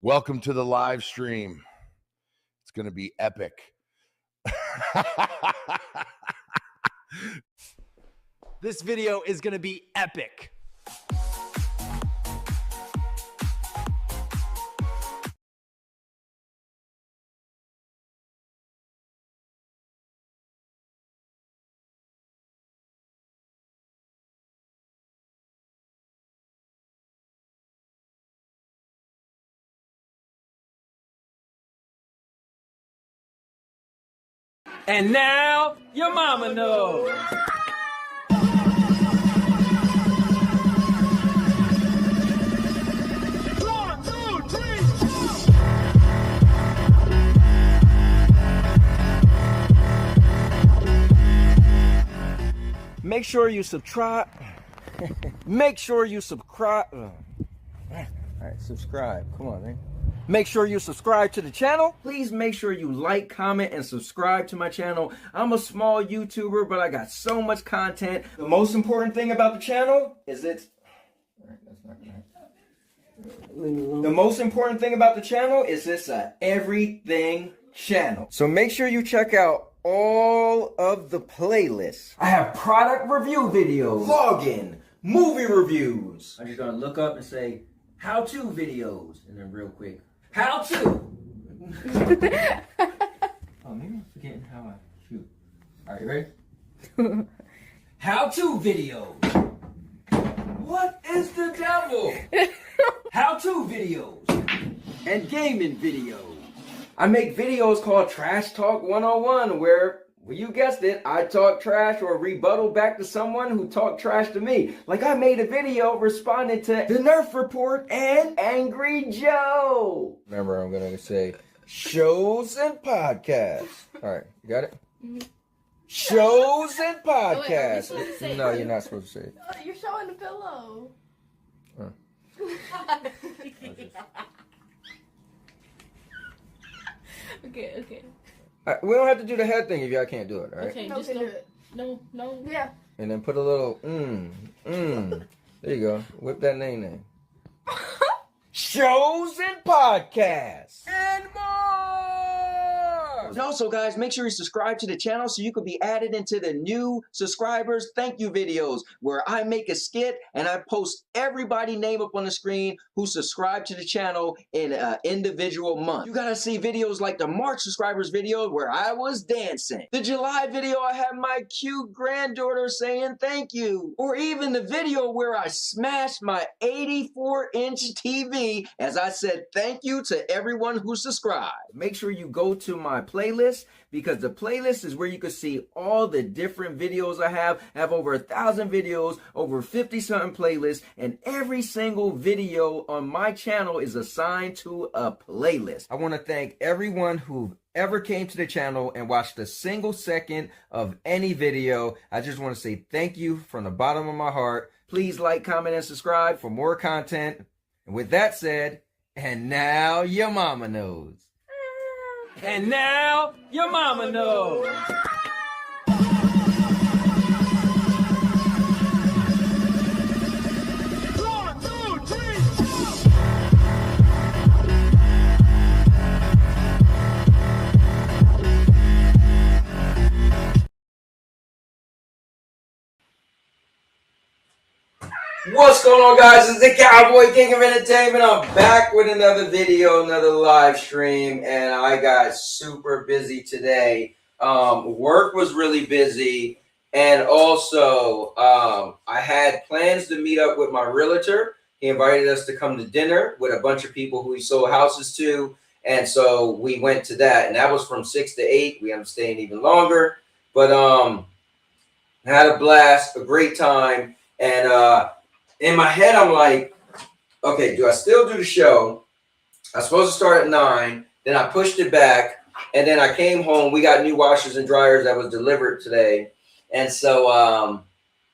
Welcome to the live stream. It's going to be epic. This video is going to be epic. And now your mama knows. Make sure you subscribe. Make sure you subscribe. All right, subscribe. Come on, man. Make sure you subscribe to the channel. Please make sure you like, comment, and subscribe to my channel. I'm a small YouTuber, but I got so much content. The most important thing about the channel is it's... All right, that's not right. The most important thing about the channel is it's a everything channel. So make sure you check out all of the playlists. I have product review videos, vlogging, movie reviews. I'm just gonna look up and say, how-to videos, and then real quick, how-to. Oh, maybe I'm forgetting how I shoot. All right, you ready? How-to videos. What is the devil? How-to videos and gaming videos. I make videos called Trash Talk 101 where, well, you guessed it, I talk trash or rebuttal back to someone who talked trash to me. Like I made a video responding to the Nerf Report and Angry Joe. Remember, I'm going to say shows and podcasts. All right, you got it? Mm-hmm. Shows and podcasts. Oh, wait, no, you're not supposed to say it. Oh, you're showing the pillow. Okay. We don't have to do the head thing if y'all can't do it, all right? Okay, just do it. No. Yeah. And then put a little, There you go. Whip that name. Shows and podcasts. And more! And also, guys, make sure you subscribe to the channel so you can be added into the new subscribers thank you videos where I make a skit and I post everybody name up on the screen who subscribed to the channel in an individual month. You gotta see videos like the March subscribers video where I was dancing. The July video I had my cute granddaughter saying thank you. Or even the video where I smashed my 84-inch TV as I said thank you to everyone who subscribed. Make sure you go to my playlist because the playlist is where you can see all the different videos I have. I have over 1,000 videos, over 50-something playlists, and every single video on my channel is assigned to a playlist. I want to thank everyone who ever came to the channel and watched a single second of any video. I just want to say thank you from the bottom of my heart. Please like, comment, and subscribe for more content. And with that said, and now your mama knows. And now your mama knows. What's going on, guys? It's the Cowboy King of Entertainment. I'm back with another video, another live stream, and I got super busy today. Work was really busy, and also I had plans to meet up with my realtor. He invited us to come to dinner with a bunch of people who he sold houses to, and so we went to that, and that was from 6 to 8. We ended up staying even longer, but had a blast, a great time, and in my head, I'm like, okay, do I still do the show? I was supposed to start at 9. Then I pushed it back. And then I came home. We got new washers and dryers that was delivered today. And so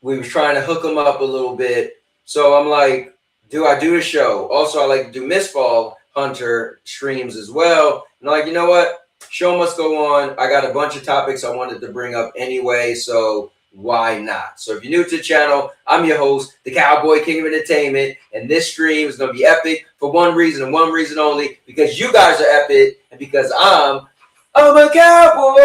we was trying to hook them up a little bit. So I'm like, do I do the show? Also, I like to do Miss Fall Hunter streams as well. And I'm like, you know what? Show must go on. I got a bunch of topics I wanted to bring up anyway. So why not? So if you're new to the channel, I'm your host, the Cowboy King of Entertainment, and this stream is going to be epic for one reason and one reason only, because you guys are epic and because I'm a cowboy.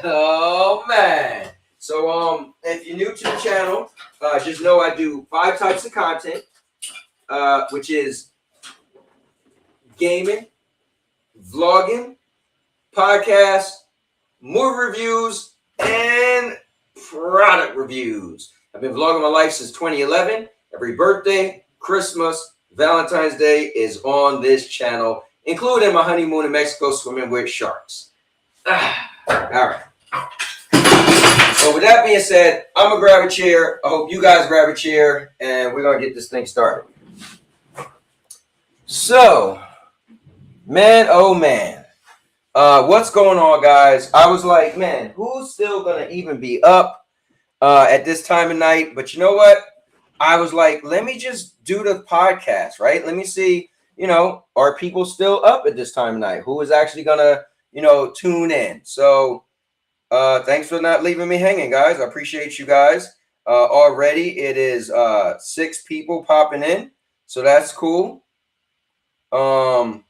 Oh man. So if you're new to the channel, just know I do 5 types of content, which is gaming, vlogging, podcast, movie reviews, and product reviews. I've been vlogging my life since 2011. Every birthday, Christmas, Valentine's Day is on this channel, including my honeymoon in Mexico swimming with sharks. All right. So with that being said, I'm going to grab a chair. I hope you guys grab a chair, and we're going to get this thing started. So, man, oh man. What's going on, guys? I was like, man, who's still going to even be up at this time of night? But you know what? I was like, let me just do the podcast, right? Let me see, are people still up at this time of night? Who is actually going to, tune in? So, thanks for not leaving me hanging, guys. I appreciate you guys. Already, it is 6 people popping in. So that's cool. 7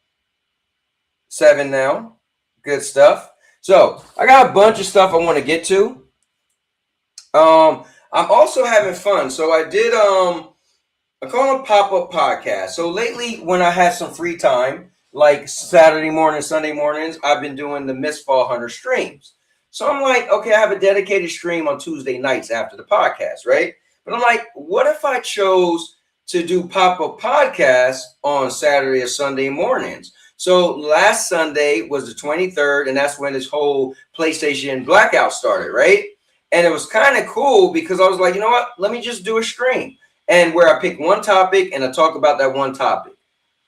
now. Good stuff. So I got a bunch of stuff I want to get to. I'm also having fun. So I did I call them pop-up podcasts. So lately when I have some free time, like Saturday morning, Sunday mornings, I've been doing the Miss Fall Hunter streams. So I'm like, okay, I have a dedicated stream on Tuesday nights after the podcast, right? But I'm like, what if I chose to do pop-up podcasts on Saturday or Sunday mornings? So last Sunday was the 23rd, and that's when this whole PlayStation blackout started, right? And it was kind of cool because I was like, you know what? Let me just do a stream. And where I pick one topic and I talk about that one topic.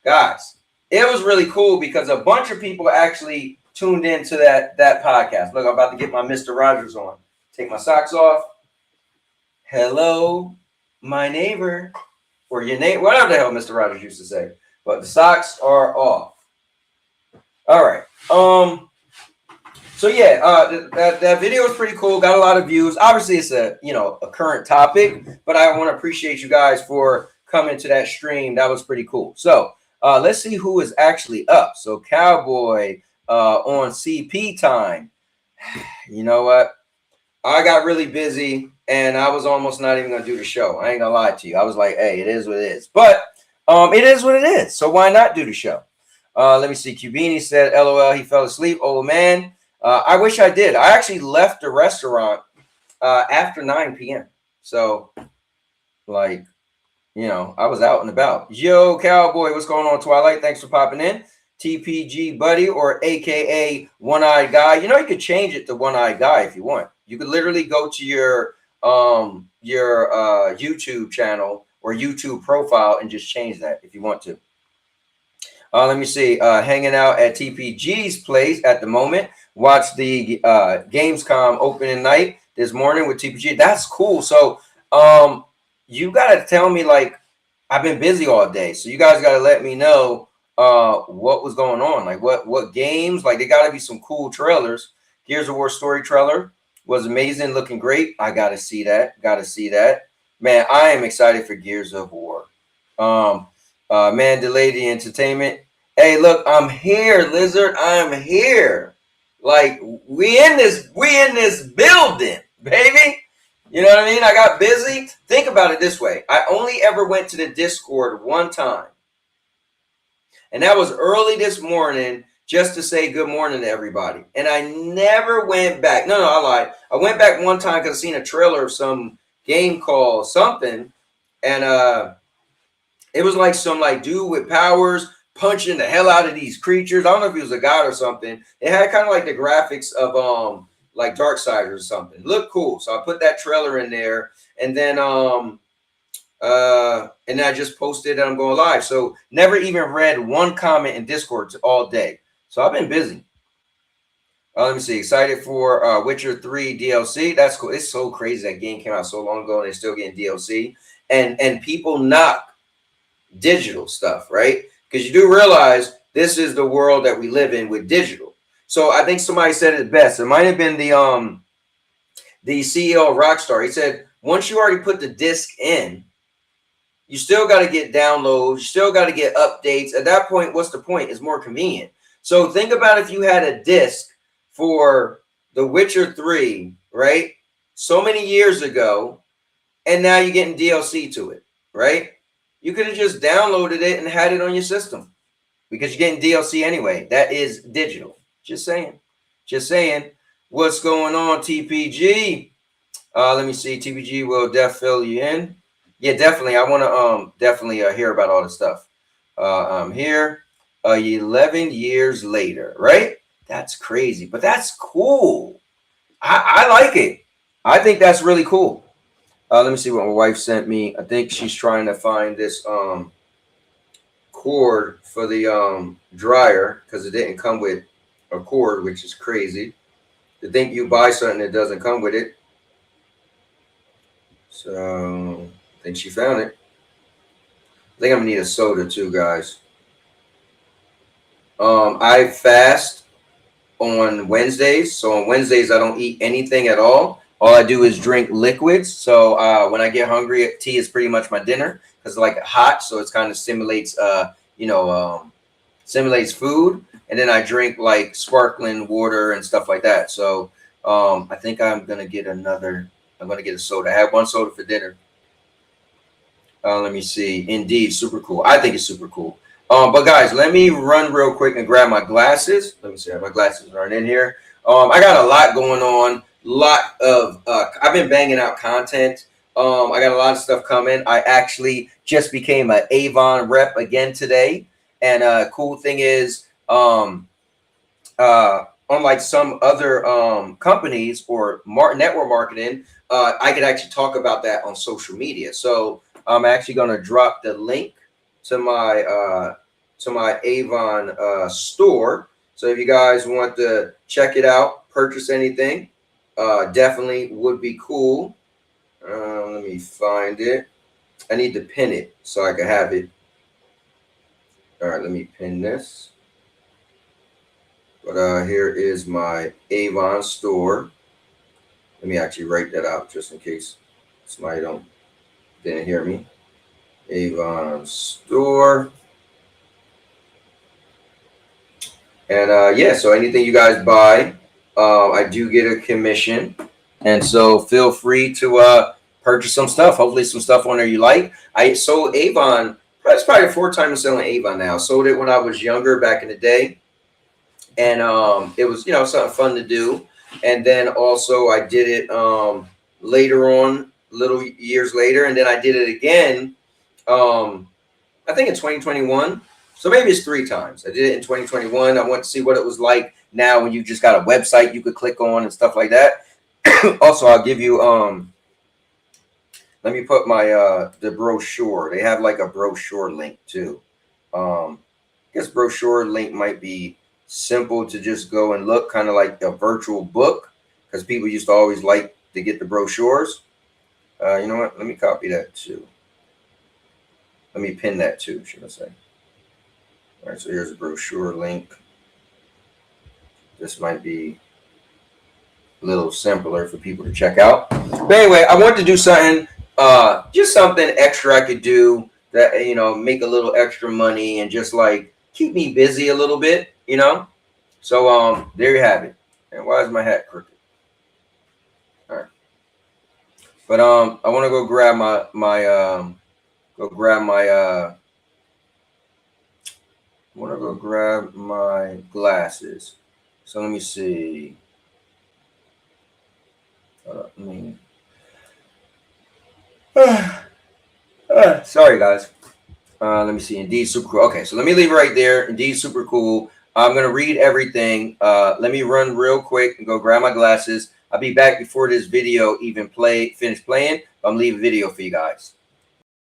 Guys, it was really cool because a bunch of people actually tuned into that podcast. Look, I'm about to get my Mr. Rogers on. Take my socks off. Hello, my neighbor. Or your neighbor, whatever the hell Mr. Rogers used to say. But the socks are off. All right. So yeah, that video was pretty cool. Got a lot of views. Obviously, it's a current topic, but I want to appreciate you guys for coming to that stream. That was pretty cool. So let's see who is actually up. So Cowboy on CP time. You know what? I got really busy and I was almost not even gonna do the show. I ain't gonna lie to you. I was like, hey, it is what it is. But it is what it is. So why not do the show? Let me see. Cubini said, LOL, he fell asleep. Oh, man. I wish I did. I actually left the restaurant after 9 p.m. So, I was out and about. Yo, Cowboy, what's going on, Twilight? Thanks for popping in. TPG Buddy, or AKA One-Eyed Guy. You could change it to One-Eyed Guy if you want. You could literally go to your YouTube channel or YouTube profile and just change that if you want to. Let me see. Hanging out at TPG's place at the moment. Watch the Gamescom opening night this morning with TPG. That's cool. So you got to tell me, I've been busy all day. So you guys got to let me know what was going on. What games. There got to be some cool trailers. Gears of War story trailer was amazing. Looking great. I got to see that. Man, I am excited for Gears of War. Mandalay Entertainment. Hey, look, I'm here, Lizard. I'm here. We in this building, baby. You know what I mean? I got busy. Think about it this way. I only ever went to the Discord one time. And that was early this morning just to say good morning to everybody. And I never went back. No, I lied. I went back one time because I seen a trailer of some game called something. And it was some dude with powers punching the hell out of these creatures. I don't know if he was a god or something. It had kind of the graphics of Darksiders or something. It looked cool. So I put that trailer in there, and then I just posted that I'm going live. So never even read one comment in Discord all day. So I've been busy. Let me see. Excited for Witcher 3 DLC. That's cool. It's so crazy that game came out so long ago and they're still getting DLC. And people knock digital stuff, right? Because you do realize this is the world that we live in with digital. So I think somebody said it best. It might have been the the CEO of Rockstar. He said, once you already put the disc in, you still got to get downloads. You still got to get updates. At that point, what's the point? It's more convenient. So think about if you had a disc for The Witcher 3, right? So many years ago, and now you're getting DLC to it, right? You could have just downloaded it and had it on your system because you're getting DLC anyway. That is digital. Just saying. Just saying. What's going on, TPG? Let me see. TPG will fill you in. Yeah, definitely. I want to definitely hear about all this stuff. I'm here 11 years later, right? That's crazy, but that's cool. I like it. I think that's really cool. Let me see what my wife sent me. I think she's trying to find this cord for the dryer because it didn't come with a cord, which is crazy. To think you buy something that doesn't come with it. So I think she found it. I think I'm gonna need a soda too, guys. I fast on Wednesdays, so on Wednesdays I don't eat anything at all. All I do is drink liquids. So when I get hungry, tea is pretty much my dinner because it's like hot, so it kind of stimulates, stimulates food. And then I drink like sparkling water and stuff like that. So I think I'm gonna get another. I'm gonna get a soda. I had one soda for dinner. Let me see. Indeed, super cool. I think it's super cool. But guys, let me run real quick and grab my glasses. Let me see. My glasses aren't in here. I got a lot going on. I've been banging out content. I got a lot of stuff coming. I actually just became an Avon rep again today. And cool thing is, unlike some other companies or network marketing, I could actually talk about that on social media. So I'm actually going to drop the link to my Avon store. So if you guys want to check it out, purchase anything, definitely would be cool. Let me find it. I need to pin it so I can have it. All right, let me pin this. But here is my Avon store. Let me actually write that out just in case somebody didn't hear me. Avon store. And yeah, so anything you guys buy, I do get a commission. And so feel free to purchase some stuff. Hopefully some stuff on there you like. I sold Avon. That's probably the fourth time I'm selling Avon now. Sold it when I was younger back in the day. And it was, something fun to do. And then also I did it later on, little years later. And then I did it again, I think in 2021. So maybe it's 3 times. I did it in 2021. I want to see what it was like now when you just got a website you could click on and stuff like that. Also, I'll give you, let me put my, the brochure. They have like a brochure link too. I guess brochure link might be simple to just go and look, kind of like a virtual book, because people used to always like to get the brochures. You know what? Let me copy that too. Let me pin that too, should I say. All right, so here's a brochure link. This might be a little simpler for people to check out. But anyway, I wanted to do something, just something extra I could do that, make a little extra money and just like keep me busy a little bit, So there you have it. And why is my hat crooked? All right. But I want to go grab my glasses. So let me see. Sorry guys. Let me see. Indeed, super cool. Okay, so let me leave it right there. Indeed, super cool. I'm gonna read everything. Let me run real quick and go grab my glasses. I'll be back before this video even finish playing. I'm leaving a video for you guys.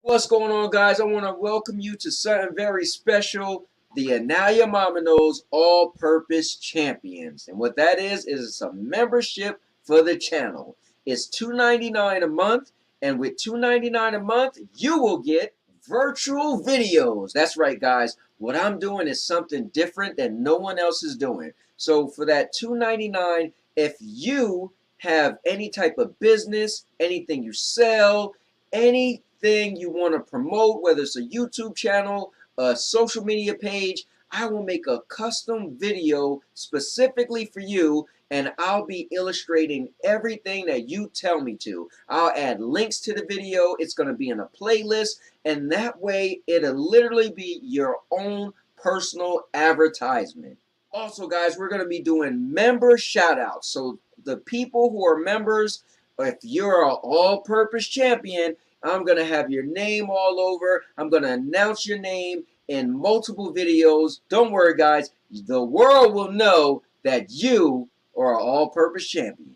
What's going on, guys? I want to welcome you to something very special. The And Now Your Mama Knows All-Purpose Champions. And what that is it's a membership for the channel. It's $2.99 a month. And with $2.99 a month, you will get virtual videos. That's right, guys. What I'm doing is something different that no one else is doing. So for that $2.99, if you have any type of business, anything you sell, anything you want to promote, whether it's a YouTube channel, a social media page, I will make a custom video specifically for you, and I'll be illustrating everything that you tell me to. I'll add links to the video. It's going to be in a playlist, and that way it'll literally be your own personal advertisement. Also, guys, we're going to be doing member shout outs. So the people who are members, if you're an all-purpose champion, I'm going to have your name all over. I'm going to announce your name in multiple videos. Don't worry, guys. The world will know that you are an all-purpose champion.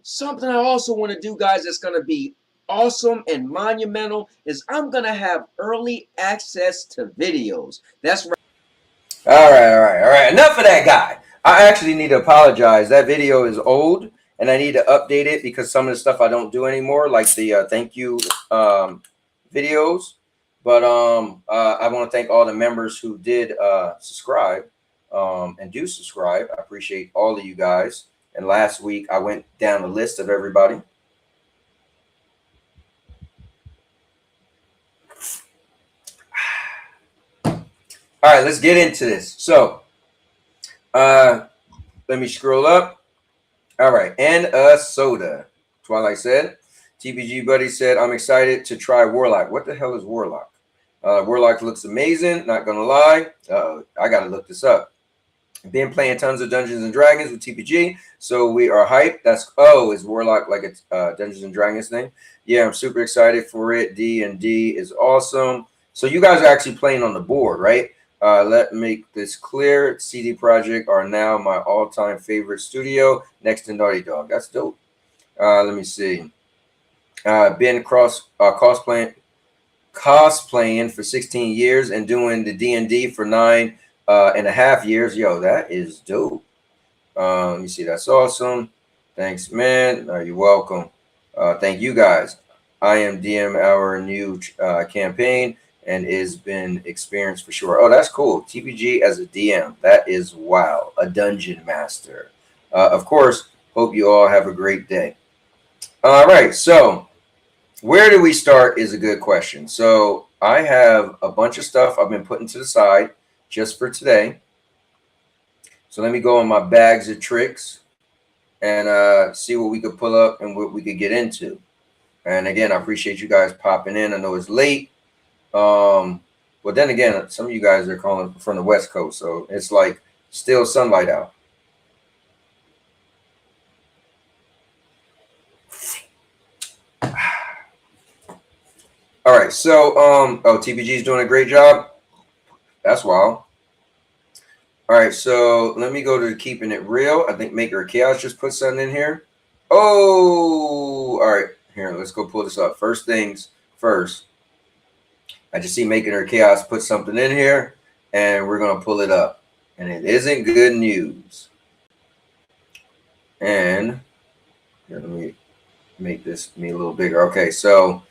Something I also want to do, guys, that's going to be awesome and monumental is I'm going to have early access to videos. That's right. All right. Enough of that guy. I actually need to apologize. That video is old, and I need to update it because some of the stuff I don't do anymore, like the thank you videos. But I want to thank all the members who did subscribe and do subscribe. I appreciate all of you guys. And last week, I went down the list of everybody. All right, let's get into this. So, let me scroll up. All right, and a soda. Twilight said. TPG Buddy said, I'm excited to try Warlock. What the hell is Warlock? Warlock looks amazing, not going to lie. I got to look this up. Been playing tons of Dungeons and Dragons with TPG, so we are hyped. Is Warlock like a Dungeons and Dragons thing? Yeah, I'm super excited for it. D&D is awesome. So you guys are actually playing on the board, right? Let me make this clear. CD Projekt are now my all-time favorite studio next to Naughty Dog. That's dope. Let me see. Been cosplaying for 16 years and doing the D&D for 9.5 years. Yo, that is dope. Let me see. That's awesome. Thanks, man. You're welcome. Thank you guys. I am DM our new campaign and it's been experienced for sure. Oh, that's cool. TPG as a DM. That is wow. A dungeon master. Of course, hope you all have a great day. All right. So where do we start is a good question. So I have a bunch of stuff I've been putting to the side just for today. So let me go in my bags of tricks and see what we could pull up and what we could get into. And again, I appreciate you guys popping in. I know it's late. But then again, some of you guys are calling from the West Coast, so it's like still sunlight out. All right, so TPG is doing a great job. That's wild. All right, so let me go to keeping it real. I think Maker of Chaos just put something in here. Oh, all right. Here, let's go pull this up. First things first. I just see Making Her Chaos put something in here, and we're going to pull it up. And it isn't good news. And here, let me make this me a little bigger. Okay, so,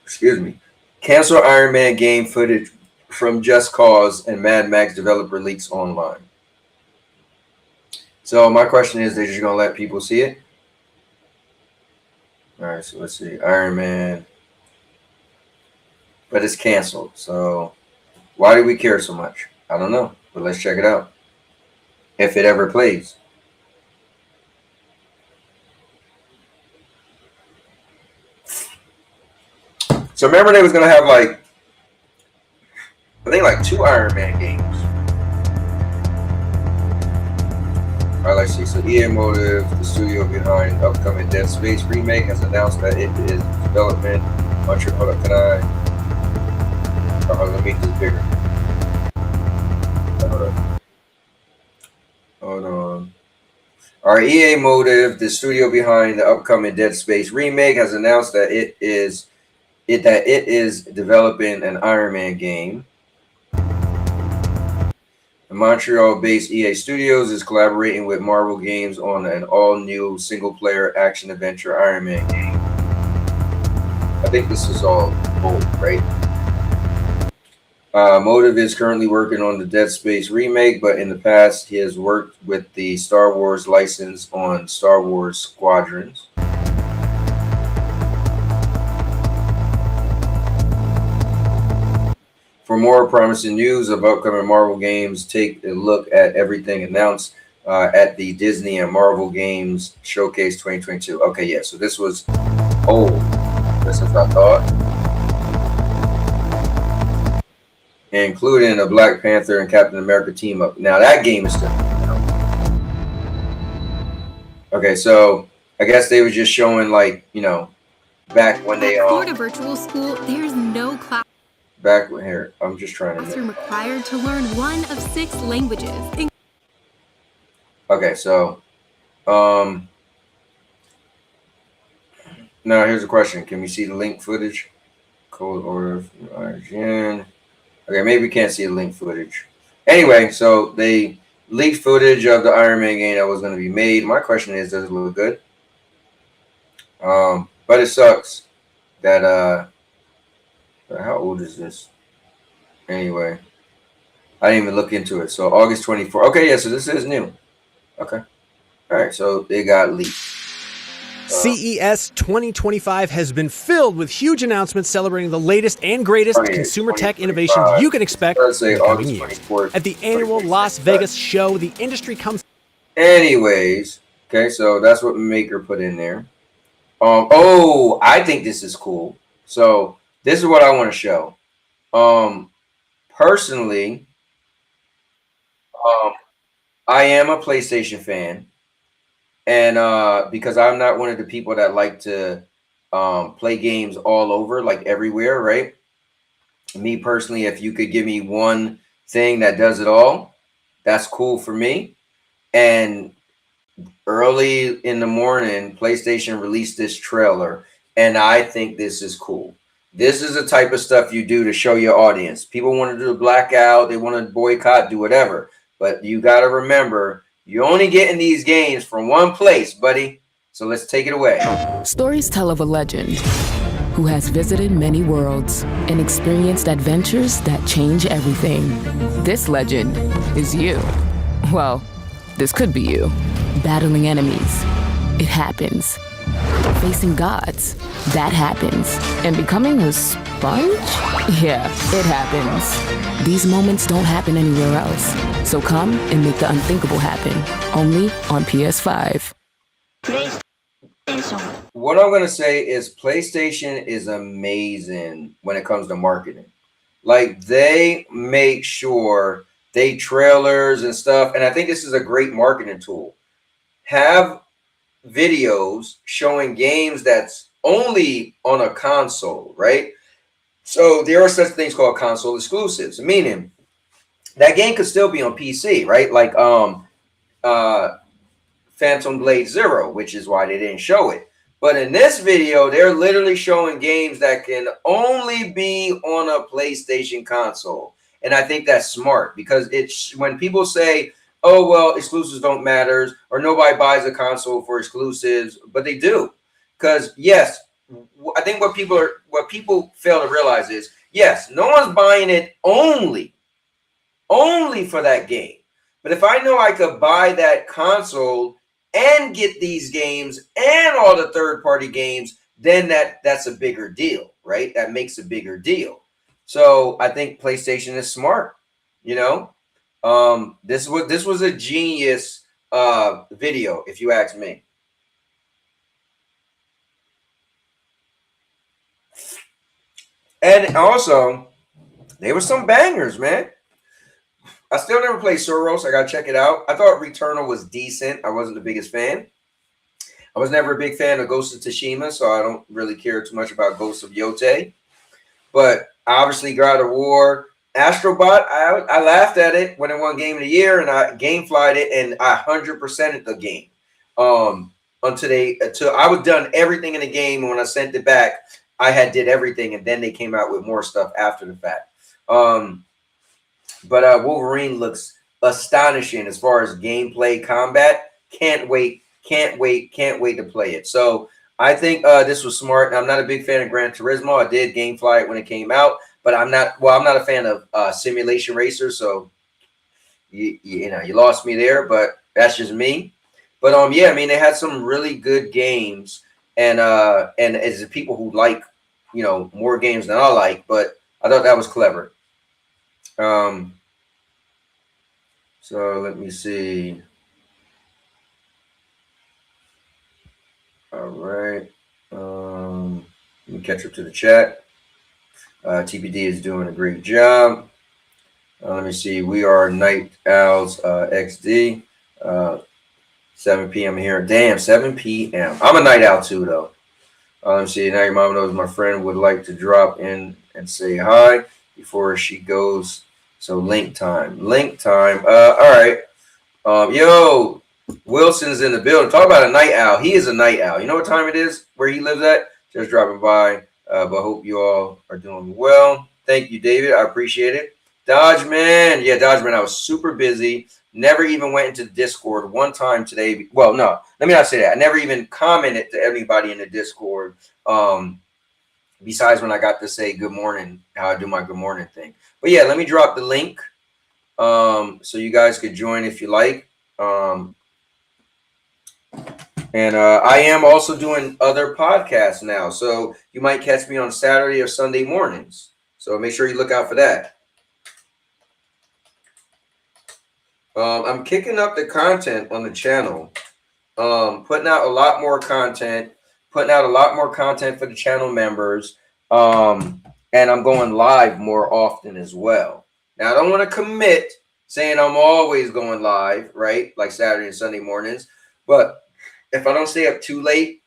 excuse me. Cancel Iron Man game footage from Just Cause and Mad Max developer leaks online. So my question is, they're just going to let people see it? All right, so let's see. Iron Man. But it's canceled. So why do we care so much? I don't know. But let's check it out. If it ever plays. So remember they was going to have like, I think like 2 Iron Man games. All right, let's see. So EA Motive, the studio behind upcoming Dead Space remake, has announced that it is development. Hold up, can I? Let me make this bigger. Hold on. All right, EA Motive, the studio behind the upcoming Dead Space remake, has announced that it is developing an Iron Man game. The Montreal-based EA Studios is collaborating with Marvel Games on an all-new single-player action-adventure Iron Man game. I think this is all old, right? Motive is currently working on the Dead Space remake, but in the past he has worked with the Star Wars license on Star Wars Squadrons. For more promising news of upcoming Marvel games, take a look at everything announced at the Disney and Marvel Games Showcase 2022. Okay, yeah, so this was old. This is what I thought. Including a Black Panther and Captain America team up. Now that game is still. Okay, so I guess they were just showing, like, you know, back when they Florida Virtual School, there's no class. Back when here, I'm just trying to. Classroom required to learn one of 6 languages. Okay, so now here's a question. Can we see the link footage? Code order from IGN. Okay, maybe we can't see the link footage. Anyway, so they leaked footage of the Iron Man game that was going to be made. My question is, does it look good? But it sucks that how old is this? Anyway, I didn't even look into it. So August 24th. Okay, yeah, so this is new. Okay. All right, so they got leaked. CES 2025 has been filled with huge announcements celebrating the latest and greatest consumer tech innovations you can expect in the coming years. At the annual Las Vegas show, the industry comes. Anyways, okay, so that's what Maker put in there. Oh, I think this is cool. So this is what I want to show. Personally, I am a PlayStation fan. And because I'm not one of the people that like to play games all over, like everywhere, right? Me personally, if you could give me one thing that does it all, that's cool for me. And early in the morning, PlayStation released this trailer, and I think this is cool. This is the type of stuff you do to show your audience. People want to do a blackout, they want to boycott, do whatever. But you got to remember, you're only getting these games from one place, buddy. So let's take it away. Stories tell of a legend who has visited many worlds and experienced adventures that change everything. This legend is you. Well, this could be you. Battling enemies. It happens. Facing gods. That happens. And becoming a sponge? Yeah, it happens. These moments don't happen anywhere else. So come and make the unthinkable happen. Only on PS5. What I'm going to say is PlayStation is amazing when it comes to marketing. Like, they make sure they trailers and stuff. And I think this is a great marketing tool. Have videos showing games that's only on a console, right? So there are such things called console exclusives, meaning that game could still be on PC, right? Like Phantom Blade Zero, which is why they didn't show it. But in this video, they're literally showing games that can only be on a PlayStation console. And I think that's smart, because it's when people say, oh, well, exclusives don't matter, or nobody buys a console for exclusives, but they do. Because yes, I think what people fail to realize is, yes, no one's buying it only for that game. But if I know I could buy that console and get these games and all the third-party games, then that's a bigger deal, right? That makes a bigger deal. So I think PlayStation is smart, you know. This was a genius video, if you ask me. And also, there were some bangers, man. I still never played Soros. I gotta check it out. I thought Returnal was decent. I wasn't the biggest fan. I was never a big fan of Ghost of Tsushima, so I don't really care too much about Ghost of Yote. But obviously, God of War, Astrobot, I laughed at it when it won Game of the Year, and I gameflied it, and I 100%ed the game. Until I was done everything in the game, and when I sent it back, I did everything, and then they came out with more stuff after the fact. But Wolverine looks astonishing as far as gameplay, combat. Can't wait to play it. So I think this was smart. I'm not a big fan of Gran Turismo. I did gamefly it when it came out, but but I'm not. Well, I'm not a fan of simulation racers, so you lost me there. But that's just me. But yeah, I mean, they had some really good games, and as people who like more games than I like, but I thought that was clever. So let me see. All right. Let me catch up to the chat. TPD is doing a great job. Let me see. We are Night Owls XD. 7 p.m. here. Damn, 7 p.m. I'm a night owl too, though. Let me see. Now your mom knows my friend would like to drop in and say hi before she goes. So link time. Link time. All right. Yo, Wilson's in the building. Talk about a night owl. He is a night owl. You know what time it is where he lives at? Just dropping by. But hope you all are doing well. Thank you, David. I appreciate it. Dodgeman. Yeah, Dodgeman. I was super busy. Never even went into Discord one time today. Well, no, let me not say that. I never even commented to everybody in the Discord. Besides when I got to say good morning, how I do my good morning thing. But yeah, let me drop the link. So you guys could join if you like. And I am also doing other podcasts now. So you might catch me on Saturday or Sunday mornings. So make sure you look out for that. I'm kicking up the content on the channel, putting out a lot more content, for the channel members. And I'm going live more often as well. Now, I don't want to commit saying I'm always going live, right? Like Saturday and Sunday mornings. But if I don't stay up too late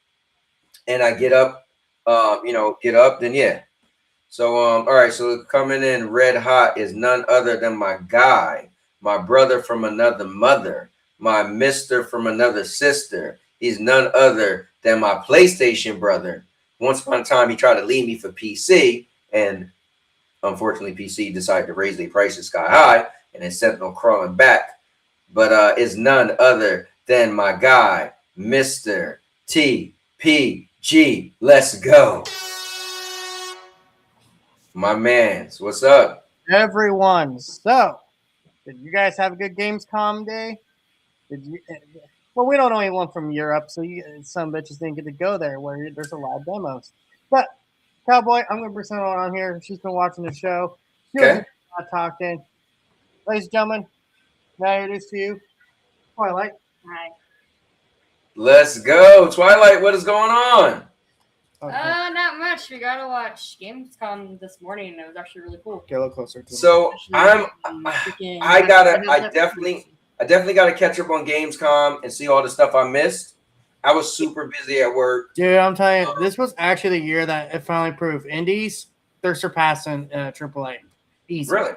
and I get up, then yeah. So, all right. So coming in red hot is none other than my guy, my brother from another mother, my mister from another sister. He's none other than my PlayStation brother. Once upon a time, he tried to leave me for PC, and unfortunately, PC decided to raise their prices sky high, and then sent them crawling back. But it's none other than my guy, Mr. TPG. Let's go. My mans, what's up? Everyone. So, did you guys have a good Gamescom day? Did you? Well, we don't know anyone from Europe, so some bitches didn't get to go there where there's a lot of demos. But Cowboy, I'm going to bring someone on here. She's been watching the show. She was not talking. Ladies and gentlemen, now it is to you, Twilight. Hi. Let's go, Twilight. What is going on? Not much. We got to watch Gamescom this morning. It was actually really cool. Get a little closer to So I definitely got to catch up on Gamescom and see all the stuff I missed. I was super busy at work. Dude, I'm telling you, this was actually the year that it finally proved Indies, they're surpassing AAA. Easy. Really?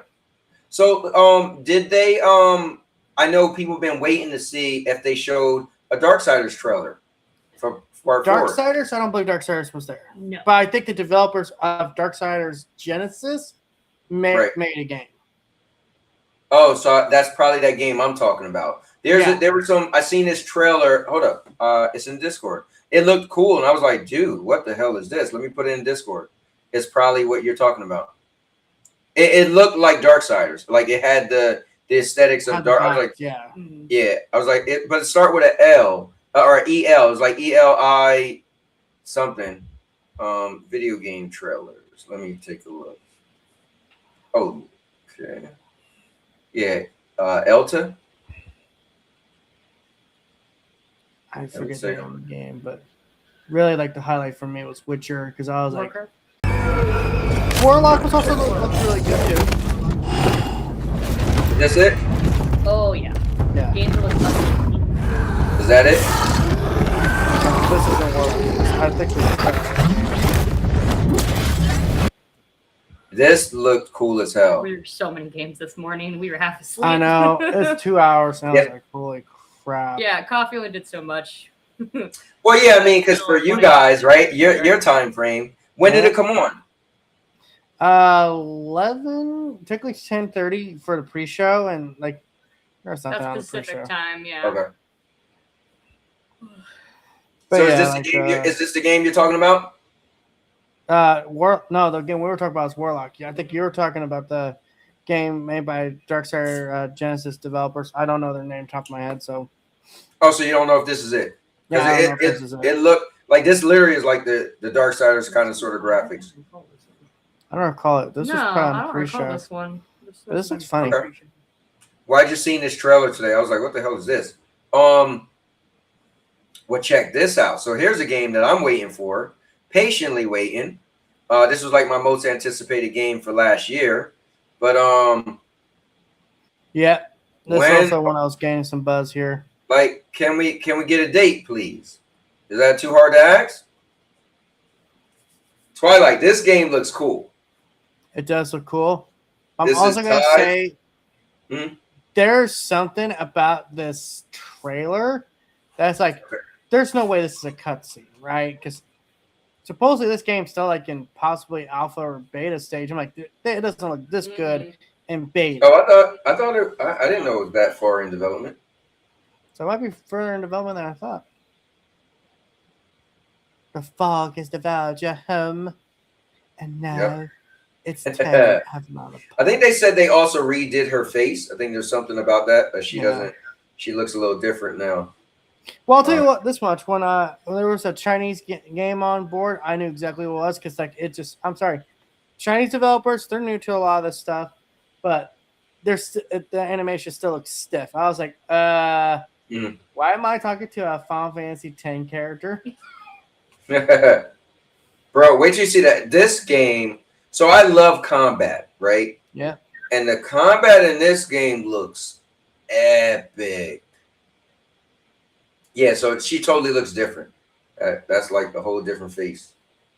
So, did they? I know people have been waiting to see if they showed a Darksiders trailer for Part 4. Darksiders? I don't believe Darksiders was there. No. But I think the developers of Darksiders Genesis made a game. Oh, so that's probably that game I'm talking about. There were some. I seen this trailer. Hold up, it's in Discord. It looked cool, and I was like, dude, what the hell is this? Let me put it in Discord. It's probably what you're talking about. It looked like Darksiders. Like it had the aesthetics of Dark. I was like, yeah. I was like, but it start with an L or EL. It's like ELI something. Video game trailers. Let me take a look. Oh, okay. Yeah, Elta. I forget the name of the game, but really like the highlight for me was Witcher because I was like, Warlock was also looked really good too. Is this it? Oh, yeah. Yeah. Games look fun. Is that it? This isn't Warlock. I think This looked cool as hell. We were so many games this morning. We were half asleep. I know. It's 2 hours, and I was like, holy crap. Yeah, coffee only did so much. Well, yeah, I mean, because for you guys, right, your time frame, when did it come on? 11, typically 10:30 for the pre-show, and like there's something on the Pacific pre-show. time, yeah. Okay. But So yeah, is this the game? Is this the game you're talking about? No, the game we were talking about is Warlock. Yeah, I think you were talking about the game made by Darkseid Genesis developers. I don't know their name top of my head, so. Oh, so you don't know if this is it? Yeah, I don't know if this is it looked like this. Literally is like the Darksiders kind of sort of graphics. I don't recall it. This No, was I probably on don't pre-show. recall this one. This looks funny. Okay. Well, I just seen this trailer today. I was like, what the hell is this? Well, check this out. So here's a game that I'm waiting for, patiently waiting. This was like my most anticipated game for last year. But yeah, this is also when I was gaining some buzz here. Like, can we get a date, please? Is that too hard to ask? Twilight, this game looks cool. It does look cool. I'm This also is going to Ty. say there's something about this trailer that's like, there's no way this is a cutscene, right? Because supposedly this game's still like in possibly alpha or beta stage. I'm like, it doesn't look this good in beta. Oh, I didn't know it was that far in development. So it might be further in development than I thought. The fog has devoured your home, and now it's time to have another. I think they said they also redid her face. I think there's something about that, but she doesn't. She looks a little different now. Well, I'll tell you what. This much: when there was a Chinese game on board, I knew exactly what it was because, like, it just. I'm sorry, Chinese developers, they're new to a lot of this stuff, but the animation still looks stiff. I was like, why am I talking to a Final Fantasy X character? Bro, wait till you see that. This game. So I love combat, right? Yeah. And the combat in this game looks epic. Yeah, so she totally looks different. That's like a whole different face.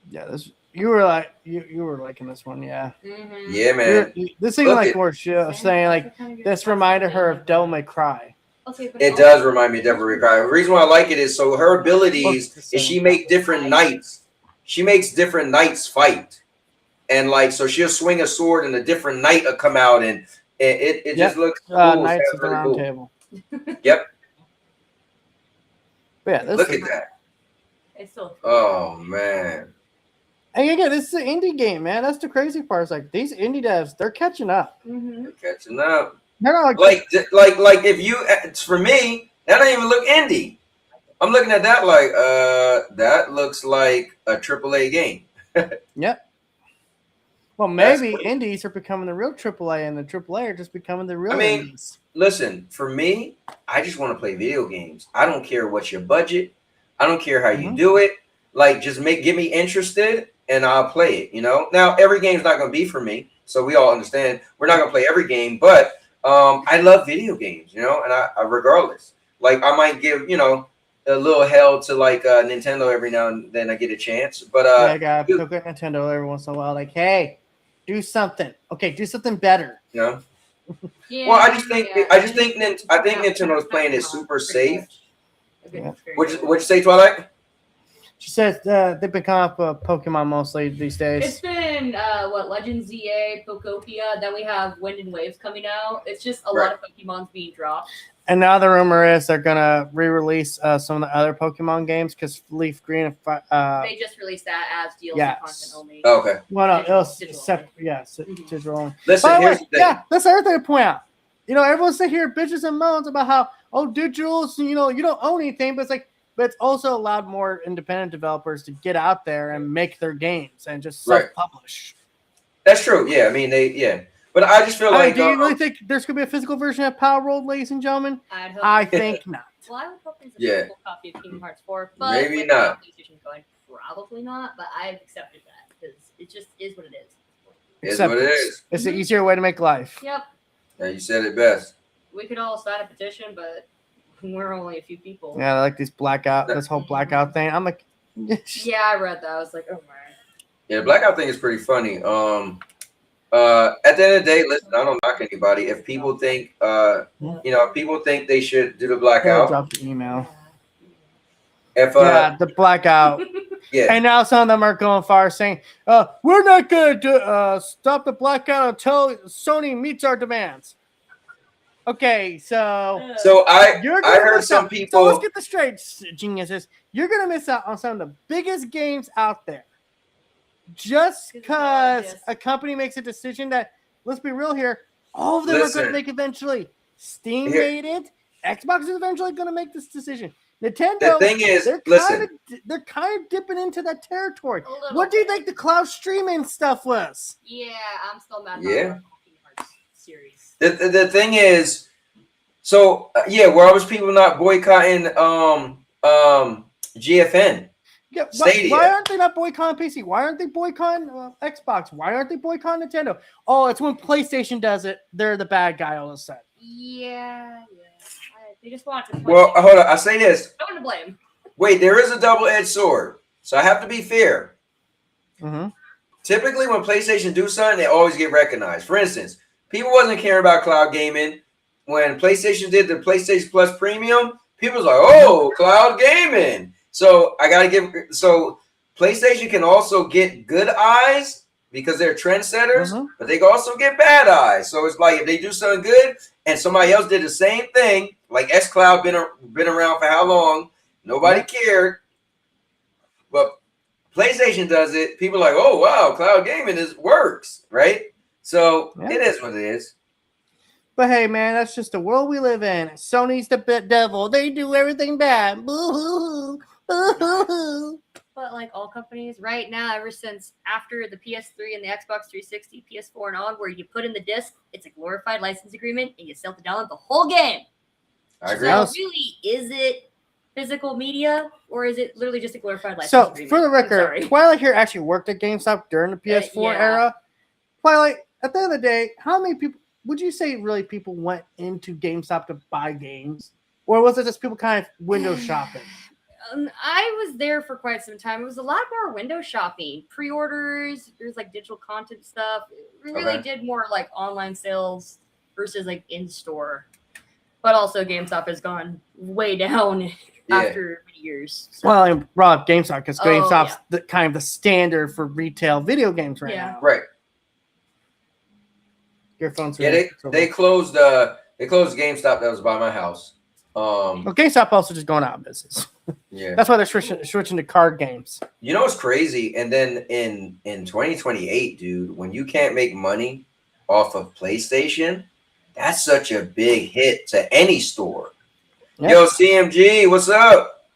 Yeah, you were like you were liking this one, yeah. Yeah, man. This seems like more saying like this reminded her of Devil May Cry. It does remind me of Devil May Cry. The reason why I like it is so her abilities is she makes different knights. She makes different knights fight. And like so she'll swing a sword and a different knight will come out and it just looks cool. Knights of the Round Table. Yep. But yeah, look at that. It's so oh man. And again, this is an indie game, man. That's the crazy part. It's like these indie devs, they're catching up. They're catching up. They're not like if you, it's for me, that don't even look indie. I'm looking at that like, that looks like a AAA game. Yep. Well, maybe indies are becoming the real AAA, and the AAA are just becoming the real indies. Listen, for me, I just want to play video games. I don't care what's your budget. I don't care how you do it. Like, just get me interested, and I'll play it. You know. Now, every game's not going to be for me, so we all understand. We're not going to play every game, but I love video games. You know, and I regardless, like I might give a little hell to like Nintendo every now and then I get a chance. But I got look at Nintendo every once in a while. Like, hey, do something. Okay, do something better. Yeah. Well, I think Nintendo's playing it super safe. Yeah. What'd you say, Twilight? She says they've been coming up with Pokemon mostly these days. It's been Legends ZA, Pokopia. Then we have Wind and Waves coming out. It's just a lot of Pokemons being dropped. And now the rumor is they're gonna re-release some of the other Pokemon games because Leaf Green. They just released that as DLC content only. Oh, okay. Well, no, it was digital only. Listen, here's the thing. Yeah, that's the other thing to point out. Everyone sit here bitches and moans about how digitals, you don't own anything, but it's also allowed more independent developers to get out there and make their games and just self-publish. That's true. Yeah, I mean But I just feel like. Do you really think there's going to be a physical version of Power World, ladies and gentlemen? I think not. Well, I would hope there's a physical copy of Kingdom Hearts 4, but maybe not. Going, probably not, but I've accepted that because it just is what it is. It's what it is. It's an easier way to make life. Yep. Yeah, you said it best. We could all sign a petition, but we're only a few people. Yeah, I like this whole blackout thing. I'm like, yeah, I read that. I was like, oh my. Yeah, the blackout thing is pretty funny. At the end of the day, listen, I don't knock anybody. If people think, if people think they should do the blackout, drop the email. If the blackout. Yeah. And now some of them are going far, saying, "We're not going to stop the blackout until Sony meets our demands." Okay, so I heard some people. So let's get this straight, geniuses. You're going to miss out on some of the biggest games out there. just because a company makes a decision that, let's be real here, all of them are going to make eventually. Steam made it. Xbox is eventually going to make this decision. Nintendo, the thing is, they're kind of dipping into that territory. What do you think the cloud streaming stuff was? Yeah, I'm still mad about the Kingdom Hearts series. The thing is, so where was people not boycotting GFN? Yeah, why aren't they not boycotting PC? Why aren't they boycotting Xbox? Why aren't they boycotting Nintendo? Oh, it's when PlayStation does it. They're the bad guy all of a sudden. Yeah. They just want to. Well, hold on. I say this. No one to blame. Wait, there is a double-edged sword, so I have to be fair. Mm-hmm. Typically, when PlayStation do something, they always get recognized. For instance, people wasn't caring about cloud gaming when PlayStation did the PlayStation Plus Premium. People was like, "Oh, cloud gaming." So I gotta give. So PlayStation can also get good eyes because they're trendsetters, but they can also get bad eyes. So it's like if they do something good and somebody else did the same thing, like xCloud been around for how long? Nobody cared, but PlayStation does it. People are like, oh wow, cloud gaming works, right? So it is what it is. But hey, man, that's just the world we live in. Sony's the devil. They do everything bad. Boo-hoo. Boo-hoo. But like all companies right now, ever since after the PS3 and the Xbox 360, PS4 and on, where you put in the disc, it's a glorified license agreement and you sell to download the whole game. I agree. So really, is it physical media or is it literally just a glorified license agreement? So for the record, Twilight here actually worked at GameStop during the PS4 era. Twilight, at the end of the day, how many people would you say really people went into GameStop to buy games? Or was it just people kind of window shopping? I was there for quite some time. It was a lot more window shopping, pre-orders. There's like digital content stuff. We really did more like online sales versus like in store. But also GameStop has gone way down after many years. So. Well, I brought up GameStop because GameStop's the kind of the standard for retail video games right now. Right. Your phone's they closed GameStop that was by my house. Well, GameStop also just going out of business. Yeah, that's why they're switching to card games. You know what's crazy? And then in 2028, dude, when you can't make money off of PlayStation, that's such a big hit to any store. Yep. Yo, CMG, what's up?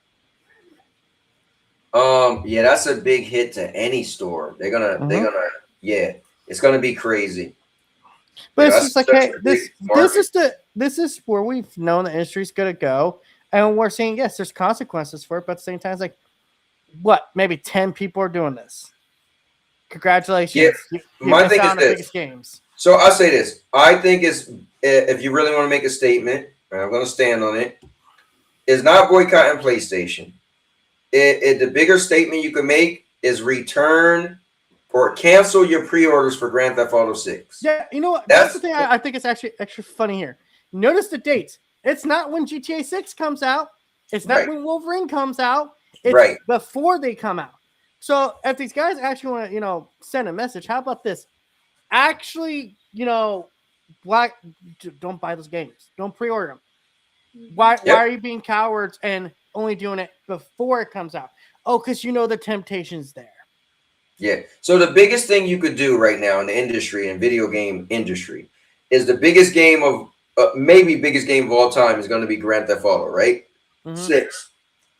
Yeah, that's a big hit to any store. They're gonna it's gonna be crazy. But it's just like, hey, this is where we've known the industry's gonna go, and we're seeing yes, there's consequences for it, but at the same time, it's like, what? Maybe 10 people are doing this. Congratulations! Yeah, my thing is this. Games. So I'll say this: I think if you really want to make a statement, and I'm going to stand on it, is not boycotting PlayStation. The bigger statement you can make is return or cancel your pre-orders for Grand Theft Auto 6. Yeah, you know what? That's the thing I think is actually extra funny here. Notice the dates. It's not when GTA 6 comes out. It's not when Wolverine comes out. It's before they come out. So if these guys actually want to, send a message, how about this? Actually, don't buy those games. Don't pre-order them. Why are you being cowards and only doing it before it comes out? Oh, because the temptation's there. Yeah. So the biggest thing you could do right now in the industry and video game industry is the biggest game of maybe biggest game of all time is going to be Grand Theft Auto, right? 6.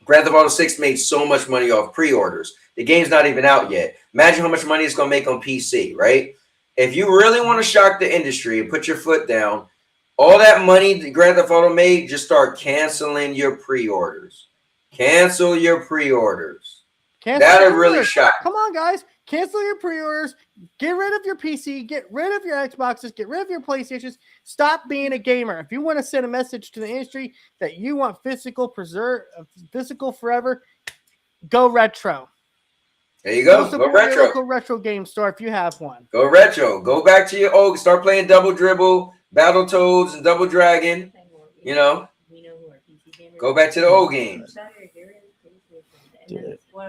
Grand Theft Auto 6 made so much money off pre-orders. The game's not even out yet. Imagine how much money it's going to make on PC, right? If you really want to shock the industry and put your foot down, all that money that Grand Theft Auto made, just start canceling your pre-orders. Cancel your pre-orders. That'll really shock. Come on, guys. Cancel your pre-orders. Get rid of your PC. Get rid of your Xboxes. Get rid of your PlayStations. Stop being a gamer. If you want to send a message to the industry that you want physical forever, go retro. There you go. Go retro. Local retro game store if you have one. Go retro. Go back to your old. Start playing Double Dribble, Battletoads, and Double Dragon. Go back to the old games.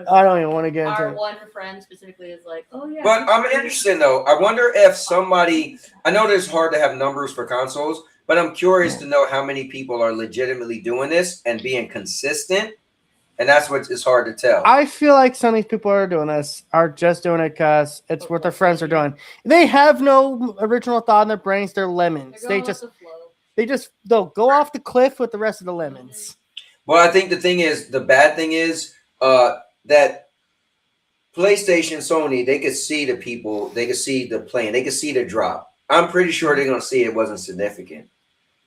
I don't even want to get into our one friend specifically is like, oh yeah. But I'm interested though. I wonder if somebody. I know it's hard to have numbers for consoles, but I'm curious to know how many people are legitimately doing this and being consistent And that's what it's hard to tell. I feel like some of these people are doing this are just doing it because it's what their friends are doing. They have no original thought in their brains. They're lemons. They'll go off the cliff with the rest of the lemons. Well, I think the bad thing is that PlayStation, Sony, they could see the people, they could see the plane, they could see the drop. I'm pretty sure they're gonna see it wasn't significant.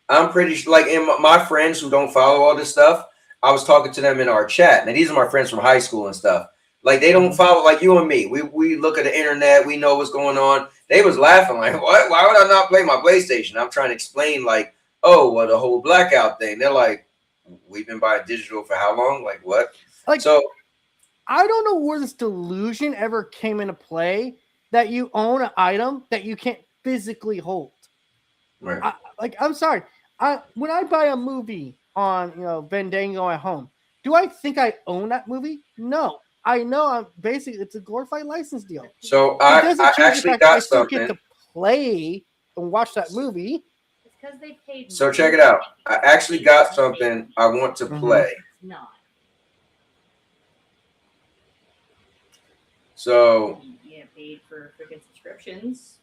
I'm pretty sure, like in my friends who don't follow all this stuff, I was talking to them in our chat. Now these are my friends from high school and stuff. Like they don't follow like you and me. We look at the internet, we know what's going on. They was laughing like, what? Why would I not play my PlayStation? I'm trying to explain like, oh, well, the whole blackout thing. They're like, we've been buying digital for how long? Like what? Like, so I don't know where this delusion ever came into play that you own an item that you can't physically hold. Right. I'm sorry. When I buy a movie on Fandango at home, do I think I own that movie? No. I know it's a glorified license deal. So I actually got something. Get to play and watch that movie. It's because they paid. So check it out. I actually got something I want to play. Not. So You get paid for freaking subscriptions.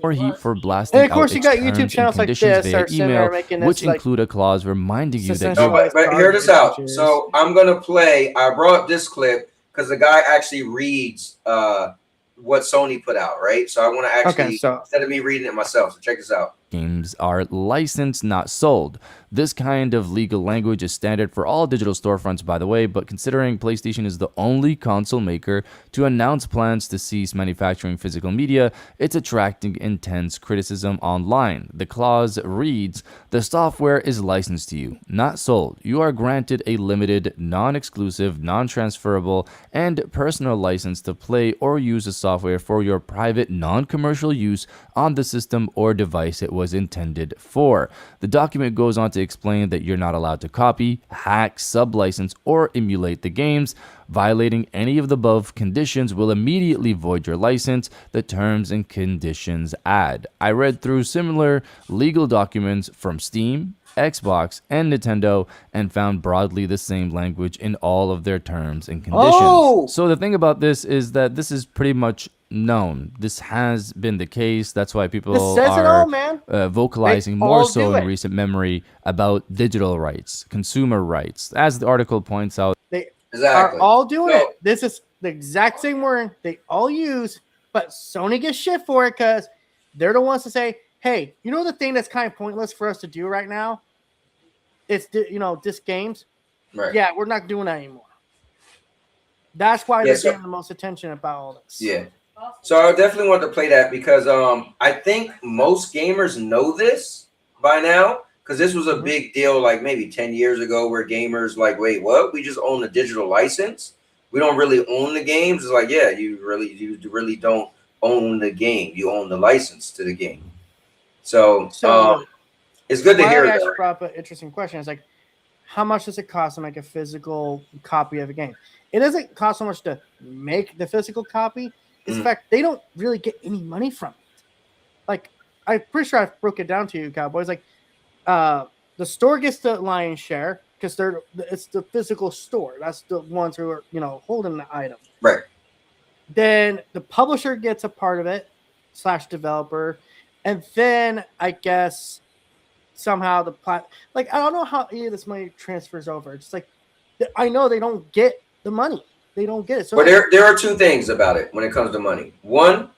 Or he for blasting and of course out you got its YouTube terms channels and like conditions this via are sitting there email, making this, which like, include a clause reminding you that no, but hear this out. So I'm gonna play. I brought this clip because the guy actually reads what Sony put out, right? So I want to actually instead of me reading it myself. So check this out. Games are licensed, not sold. This kind of legal language is standard for all digital storefronts, by the way, but considering PlayStation is the only console maker to announce plans to cease manufacturing physical media, it's attracting intense criticism online. The clause reads, "The software is licensed to you, not sold. You are granted a limited, non-exclusive, non-transferable, and personal license to play or use the software for your private, non-commercial use on the system or device it was intended for." The document goes on to explain that you're not allowed to copy, hack, sublicense, or emulate the games. Violating any of the above conditions will immediately void your license, the terms and conditions add. I read through similar legal documents from Steam, Xbox, and Nintendo and found broadly the same language in all of their terms and conditions. So the thing about this is that this is pretty much known. This has been the case. That's why people are vocalizing more so in recent memory about digital rights, consumer rights. As the article points out, they are all doing it. This is the exact same word they all use, but Sony gets shit for it because they're the ones to say, hey, you know the thing that's kind of pointless for us to do right now? It's, disc games. Right. Yeah, we're not doing that anymore. That's why they're getting the most attention about all this. Yeah. So I definitely want to play that because I think most gamers know this by now because this was a big deal like maybe 10 years ago where gamers like, wait, what? We just own the digital license? We don't really own the games? It's like, yeah, you really don't own the game. You own the license to the game. So it's good to hear that. I brought up an interesting question. It's like, how much does it cost to make a physical copy of a game? It doesn't cost so much to make the physical copy. In fact, they don't really get any money from it. Like, I'm pretty sure I broke it down to you, Cowboys. Like, the store gets the lion's share because it's the physical store. That's the ones who are holding the item. Right. Then the publisher gets a part of it / developer, and then I guess somehow I don't know how any of this money transfers over. It's like I know they don't get the money. They don't get it. So but there are two things about it when it comes to money. One,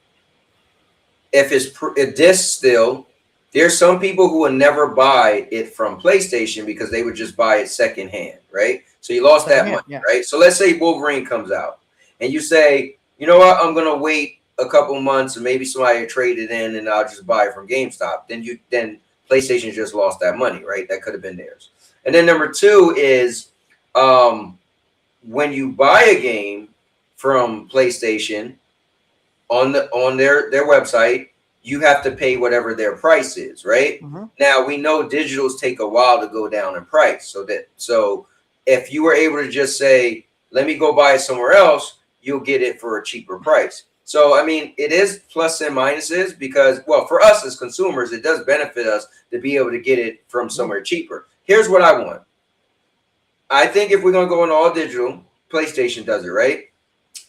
if it's a disc still, there's some people who will never buy it from PlayStation because they would just buy it secondhand, right? So you lost that money, right? So let's say Wolverine comes out and you say, you know what, I'm going to wait a couple months and maybe somebody will trade it in and I'll just buy it from GameStop. Then PlayStation just lost that money, right? That could have been theirs. And then number two is when you buy a game from PlayStation on their website, you have to pay whatever their price is, right? Now we know digitals take a while to go down in price. So if you were able to just say, let me go buy it somewhere else, you'll get it for a cheaper price. So, I mean, it is plus and minuses because, well, for us as consumers, it does benefit us to be able to get it from somewhere cheaper. Here's what I want. I think if we're gonna go on all digital, PlayStation does it right.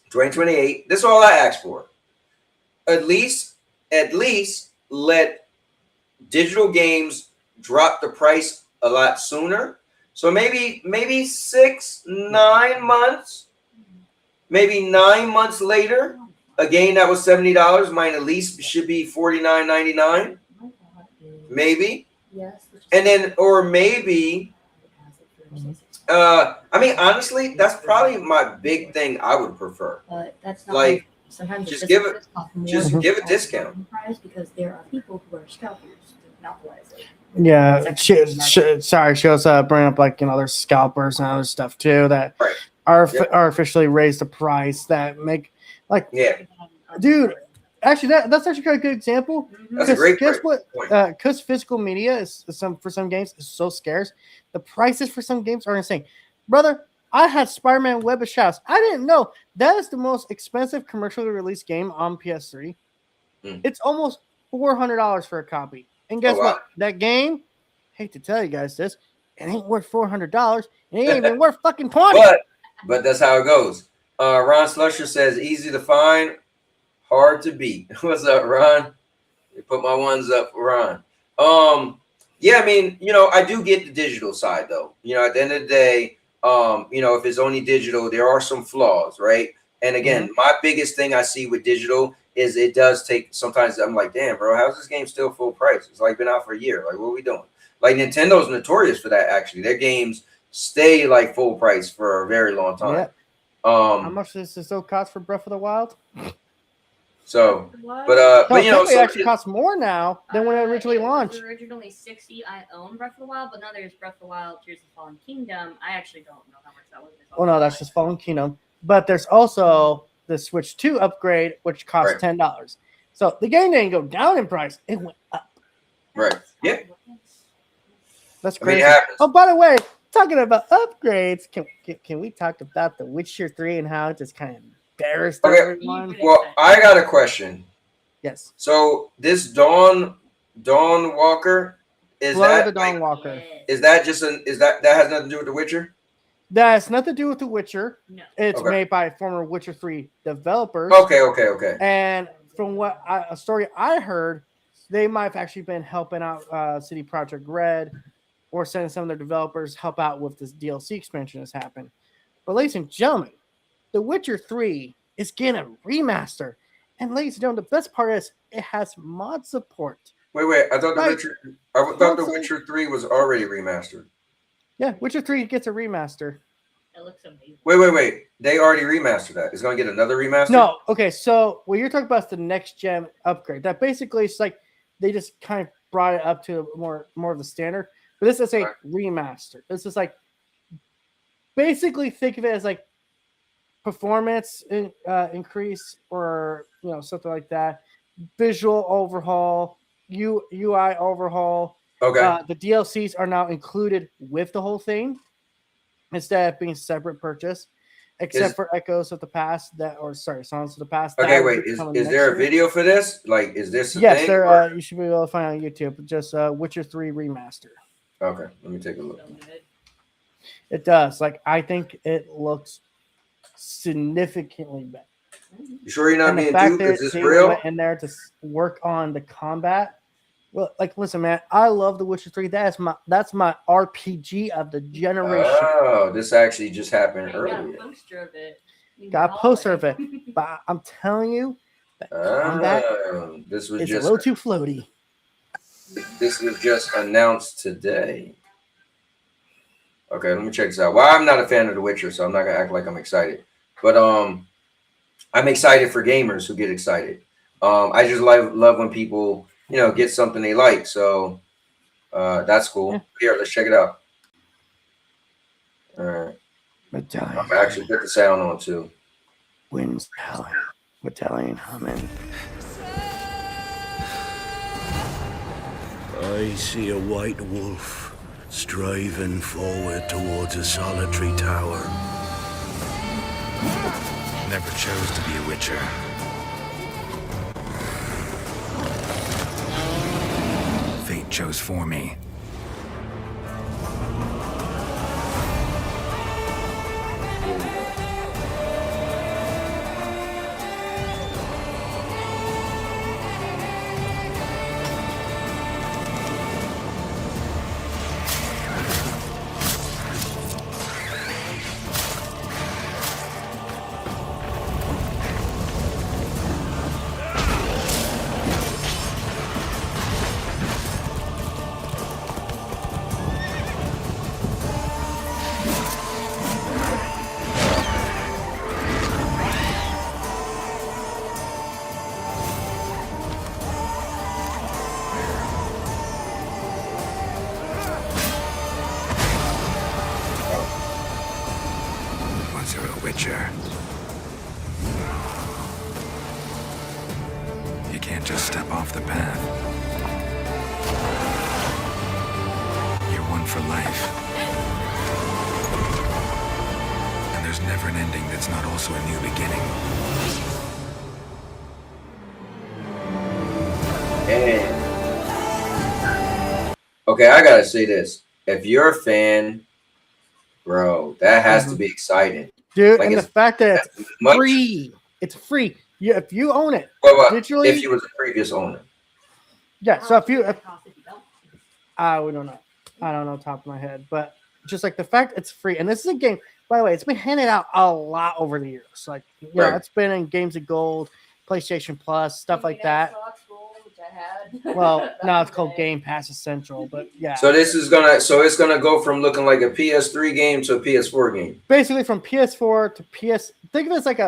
2028. This is all I ask for. At least let digital games drop the price a lot sooner. So maybe 6-9 months, maybe 9 months later, a game that was $70 might at least should be $49.99. Maybe. And then, or maybe, I mean, honestly, that's probably my big thing I would prefer. But that's not like, sometimes just give it, give a discount. Because there are people who are scalpers to monopolize it. Yeah, sorry, she was bringing up like there's scalpers and other stuff too that are officially raised the price that make like dude. Actually, that's actually a good example. That's a great guess what? Because physical media is for some games is so scarce, the prices for some games are insane, brother. I had Spider-Man Web of Shadows. I didn't know that is the most expensive commercially released game on PS3. It's almost $400 for a copy. And guess what? That game, hate to tell you guys this, it ain't worth $400. It ain't even worth fucking 20. But that's how it goes. Ron Slusher says, easy to find, hard to beat. What's up, Ron? They put my ones up for Ron. Yeah, I mean, I do get the digital side though. At the end of the day, if it's only digital, there are some flaws, right? And again, my biggest thing I see with digital is it does take, sometimes I'm like, damn, bro, how's this game still full price? It's like been out for a year. Like, what are we doing? Like, Nintendo's notorious for that, actually. Their games stay like full price for a very long time. Yeah. How much does this still cost for Breath of the Wild? So, but it actually costs more now than when it originally launched. It was originally $60. I own Breath of the Wild, but now there's Breath of the Wild, Tears of the Fallen Kingdom. I actually don't know how much that was. Oh no, that's just Fallen Kingdom. But there's also the Switch 2 upgrade, which costs $10. So the game didn't go down in price; it went up. Right. Yeah. That's crazy. Oh, by the way, talking about upgrades, can we talk about The Witcher 3 and how it just kind of embarrassed everyone? Well, I got a question. Yes. So this Dawn Walker is that the Dawn Walker? Is that just that has nothing to do with The Witcher? That has nothing to do with The Witcher. No. It's made by former Witcher 3 developers. Okay. And from what a story I heard, they might have actually been helping out City Project Red or sending some of their developers help out with this DLC expansion that's happened. But ladies and gentlemen, The Witcher 3 is getting a remaster. And ladies and gentlemen, the best part is it has mod support. Wait. I thought The Witcher 3 was already remastered. Yeah, Witcher 3 gets a remaster. It looks amazing. Wait. They already remastered that. It's going to get another remaster? No. Okay, so what you're talking about is the next gen upgrade. That basically is like they just kind of brought it up to more of the standard. But this is a remaster. This is like basically think of it as like performance increase or something like that. Visual overhaul, UI overhaul. Okay. The DLCs are now included with the whole thing instead of being separate purchase, except for Echoes of the Past Songs of the Past. Okay, wait. Is there a video for this? Like, is this a yes, thing? There. You should be able to find on YouTube. Just Witcher 3 remaster. Okay, let me take a look. It does. Like, I think it looks significantly better. You sure you're not being duped? Is this they real? Went in there to work on the combat. Well, like, listen, man, I love The Witcher 3. That's my RPG of the generation. Oh, this actually just happened earlier. Got a poster of it. Got a poster of it, but I'm telling you, that combat this was is just a little too floaty. This was just announced today. Okay, let me check this out. Well, I'm not a fan of The Witcher, so I'm not gonna act like I'm excited. But I'm excited for gamers who get excited. I just love when people get something they like. So that's cool. Yeah. Here, let's check it out. All right. Battalion. I'm actually put the sound on too. Winds howling. Battalion humming. I see a white wolf striving forward towards a solitary tower. Never chose to be a witcher. Fate chose for me. can't just step off the path. You're one for life. And there's never an ending that's not also a new beginning. And okay, I gotta say this. If you're a fan, bro, that has to be exciting. Dude, Like, and the fact that it's much- free. It's free. Yeah, if you own it Well, digitally. if you was a previous owner. Yeah, so if we don't know. I don't know top of my head, but just like the fact it's free, and this is a game, by the way, it's been handed out a lot over the years. Like, you know, Right. it's been in Games of Gold, PlayStation Plus, stuff like that. Xbox Gold, which I had. Well, Back now in it's the called day. Game Pass Essential, but yeah. So it's gonna go from looking like a PS3 game to a PS4 game. Basically from PS4 to PS, think of it as like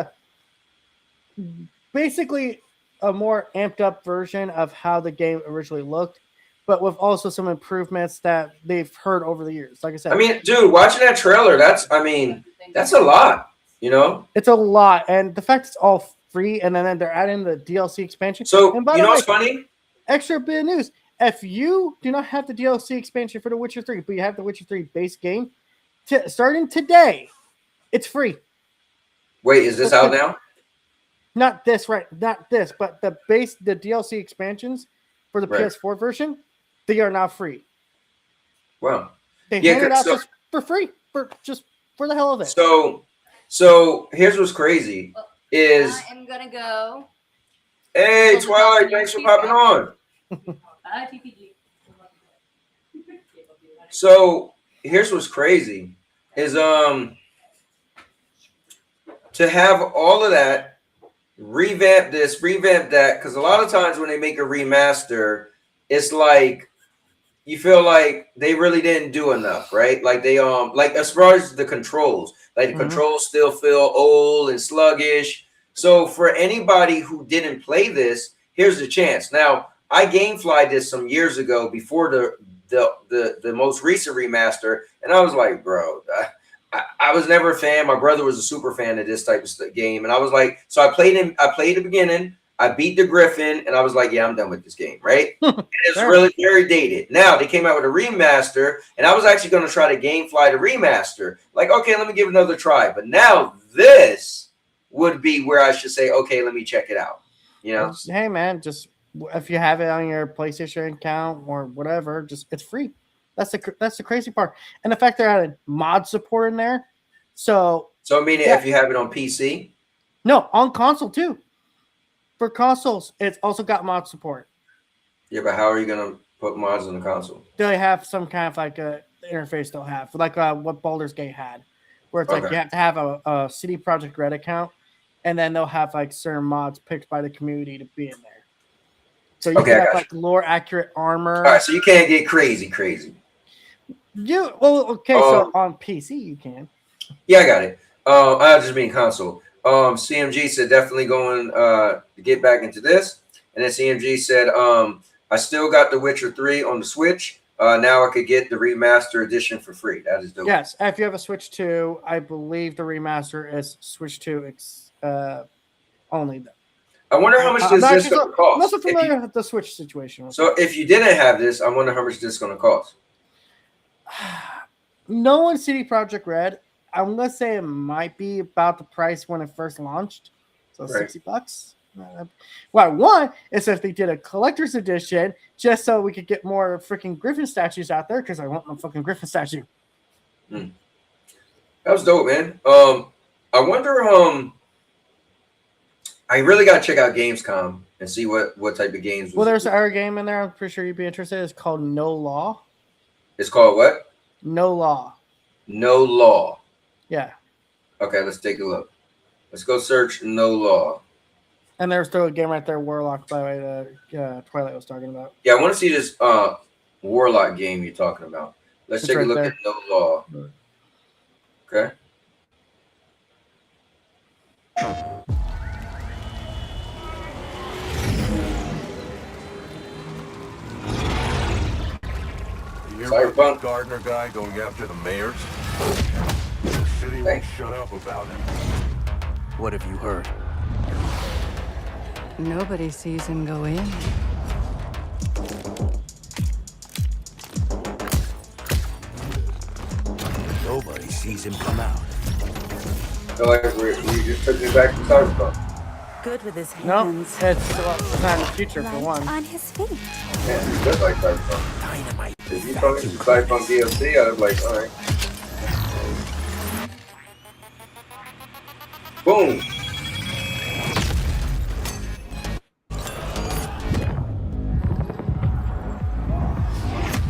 basically a more amped up version of how the game originally looked, but with also some improvements that they've heard over the years. Like I said, I mean, dude, watching that trailer, that's a lot, you know? it's a lot, and the fact it's all free, and then they're adding the DLC expansion. So, and by you the know way, what's funny? extra bit of news: if you do not have the DLC expansion for The Witcher 3, but you have the Witcher 3 base game, starting today, it's free. Wait, is this out now? Not this, right? Not this, but the DLC expansions for the Right. PS4 version, they are now free. Wow. They Yeah, hand it out so- just for free, for the hell of it. So here's what's crazy is, I am gonna go. hey, Twilight, thanks for popping on. TPG. So here's what's crazy is to have all of that, revamp this, revamp that, because a lot of times when they make a remaster, it's like you feel like they really didn't do enough, right? Like they like as far as the controls, like the controls still feel old and sluggish. So for anybody who didn't play this, here's the chance. Now, I gameflied this some years ago before the most recent remaster, and I was like, bro, I was never a fan. My brother was a super fan of this type of game, and I was like, so I played the beginning. I beat the Griffin, and I was like, yeah, I'm done with this game, right? And it's really very dated. Now they came out with a remaster, and I was actually going to try to gamefly the remaster. Like, okay, let me give it another try. But now this would be where I should say, okay, let me check it out. You know? Hey man, just if you have it on your PlayStation account or whatever, just it's free. That's the crazy part, and the fact they're adding mod support in there. So meaning if you have it on PC, no, on console too. For consoles, it's also got mod support. Yeah, but how are you gonna put mods on the console? They have some kind of like a interface they'll have, like what Baldur's Gate had, where it's like you have to have a CD Projekt Red account, and then they'll have like certain mods picked by the community to be in there. So you can have like lore accurate armor. All right, so you can't get crazy. So on PC you can. Yeah, I got it. I just mean console. CMG said definitely going to get back into this, and then CMG said I still got The Witcher 3 on the Switch. Now I could get the remaster edition for free. That is dope. Yes, if you have a Switch 2, I believe the remaster is Switch 2 only. I wonder how much this is going to cost. I'm not so familiar with the Switch situation. So if you didn't have this, I wonder how much this is going to cost. No one CD Projekt Red. I'm gonna say it might be about the price when it first launched, so $60. What I want is if they did a collector's edition, just so we could get more freaking Griffin statues out there, because I want my fucking Griffin statue. That was dope, man. I wonder. I really gotta check out Gamescom and see what type of games. Well, there's our game in there. I'm pretty sure you'd be interested. It's called No Law. It's called what? No Law. No Law. Yeah. Okay, let's take a look. Let's go search No Law. And there's still a game right there, Warlock, by the way, that Twilight was talking about. Yeah, I want to see this Warlock game you're talking about. Let's take a look at No Law. Okay. You're a Gardner guy going after the mayors? The city won't shut up about it. What have you heard? Nobody sees him go in. Nobody sees him come out. So like you just took me back to Cyberpunk. Good with his No, hands. it's not in the future for Light one. on his feet. Yeah, it's just like Cyberpunk. Dynamite. If you told me it's Cyberpunk DLC, I was like, alright. Boom!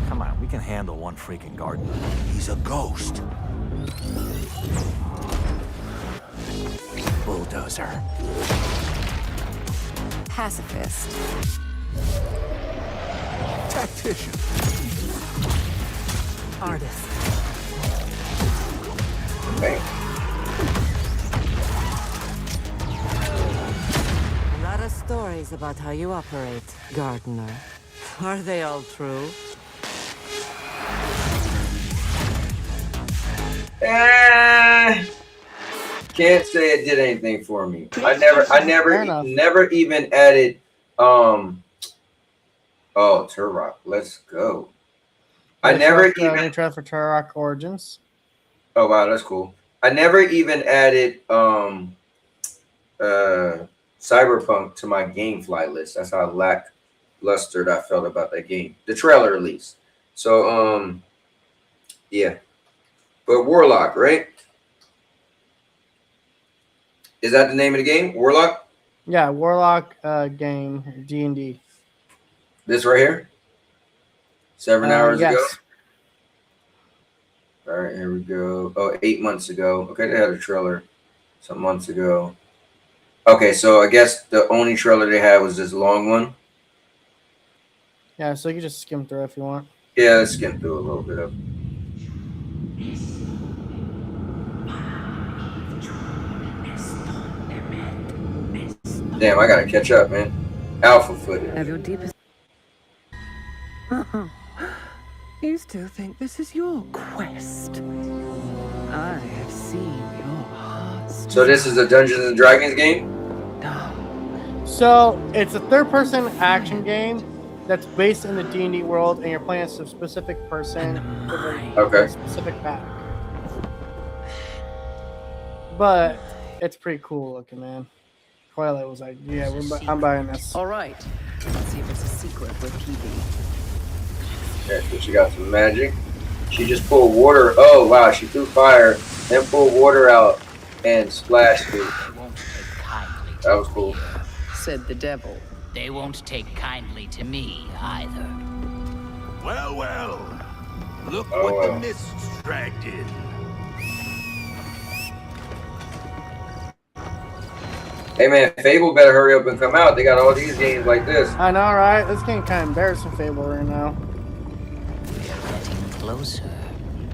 Come on, we can handle one freaking gardener. He's a ghost. Bulldozer. Pacifist. Tactician. Artist. Bam. A lot of stories about how you operate, gardener. Are they all true? Can't say it did anything for me. I never even added oh, Turok. Let's go. I never even tried for Turok Origins. Oh wow, that's cool. I never even added Cyberpunk to my GameFly list. That's how lackluster I felt about that game. The trailer at least. So yeah. But Warlock, right? Is that the name of the game? Warlock? Yeah, Warlock game, D&D. This right here? 7 hours yes. ago? All right, here we go. Oh, 8 months ago. Okay, they had a trailer some months ago. Okay, so I guess the only trailer they had was this long one. Yeah, so you can just skim through if you want. Yeah, let's skim through a little bit of it. Damn, I gotta catch up, man. Alpha footage. Have your deepest. You still think this is your quest? I have seen your heart. So this is a Dungeons and Dragons game? So it's a third-person action game that's based in the D&D world, and you're playing as a specific person with a specific back. But it's pretty cool looking, man. Twilight was like, yeah, I'm buying this. All right. Let's see if it's a secret we're keeping. Okay, so she got some magic. She just pulled water. Oh, wow. She threw fire, then pulled water out and splashed it. That was cool. Said the devil. They won't take kindly to me either. Well, well. Look what the mists dragged in. Hey, man, Fable better hurry up and come out. They got all these games like this. I know, right? This game kind of embarrassing Fable right now. Getting closer.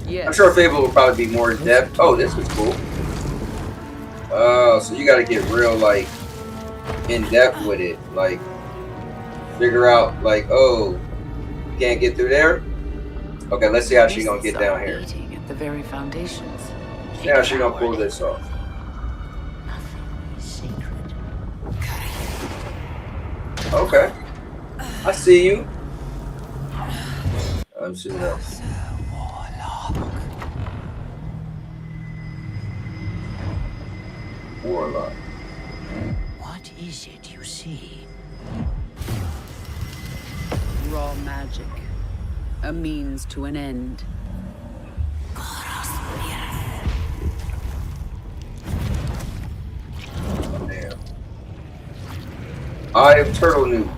Yes. I'm sure Fable will probably be more in depth. Oh, this is cool. Oh, so you got to get real, like, in depth with it. Like, figure out, like, oh, you can't get through there? Okay, let's see how she's going to get down here. At the very foundations. See how she's going to pull this off. Okay. I see you. I'm seeing that. Warlock. What is it you see? Raw magic. A means to an end. Damn. I am Turtle Noob.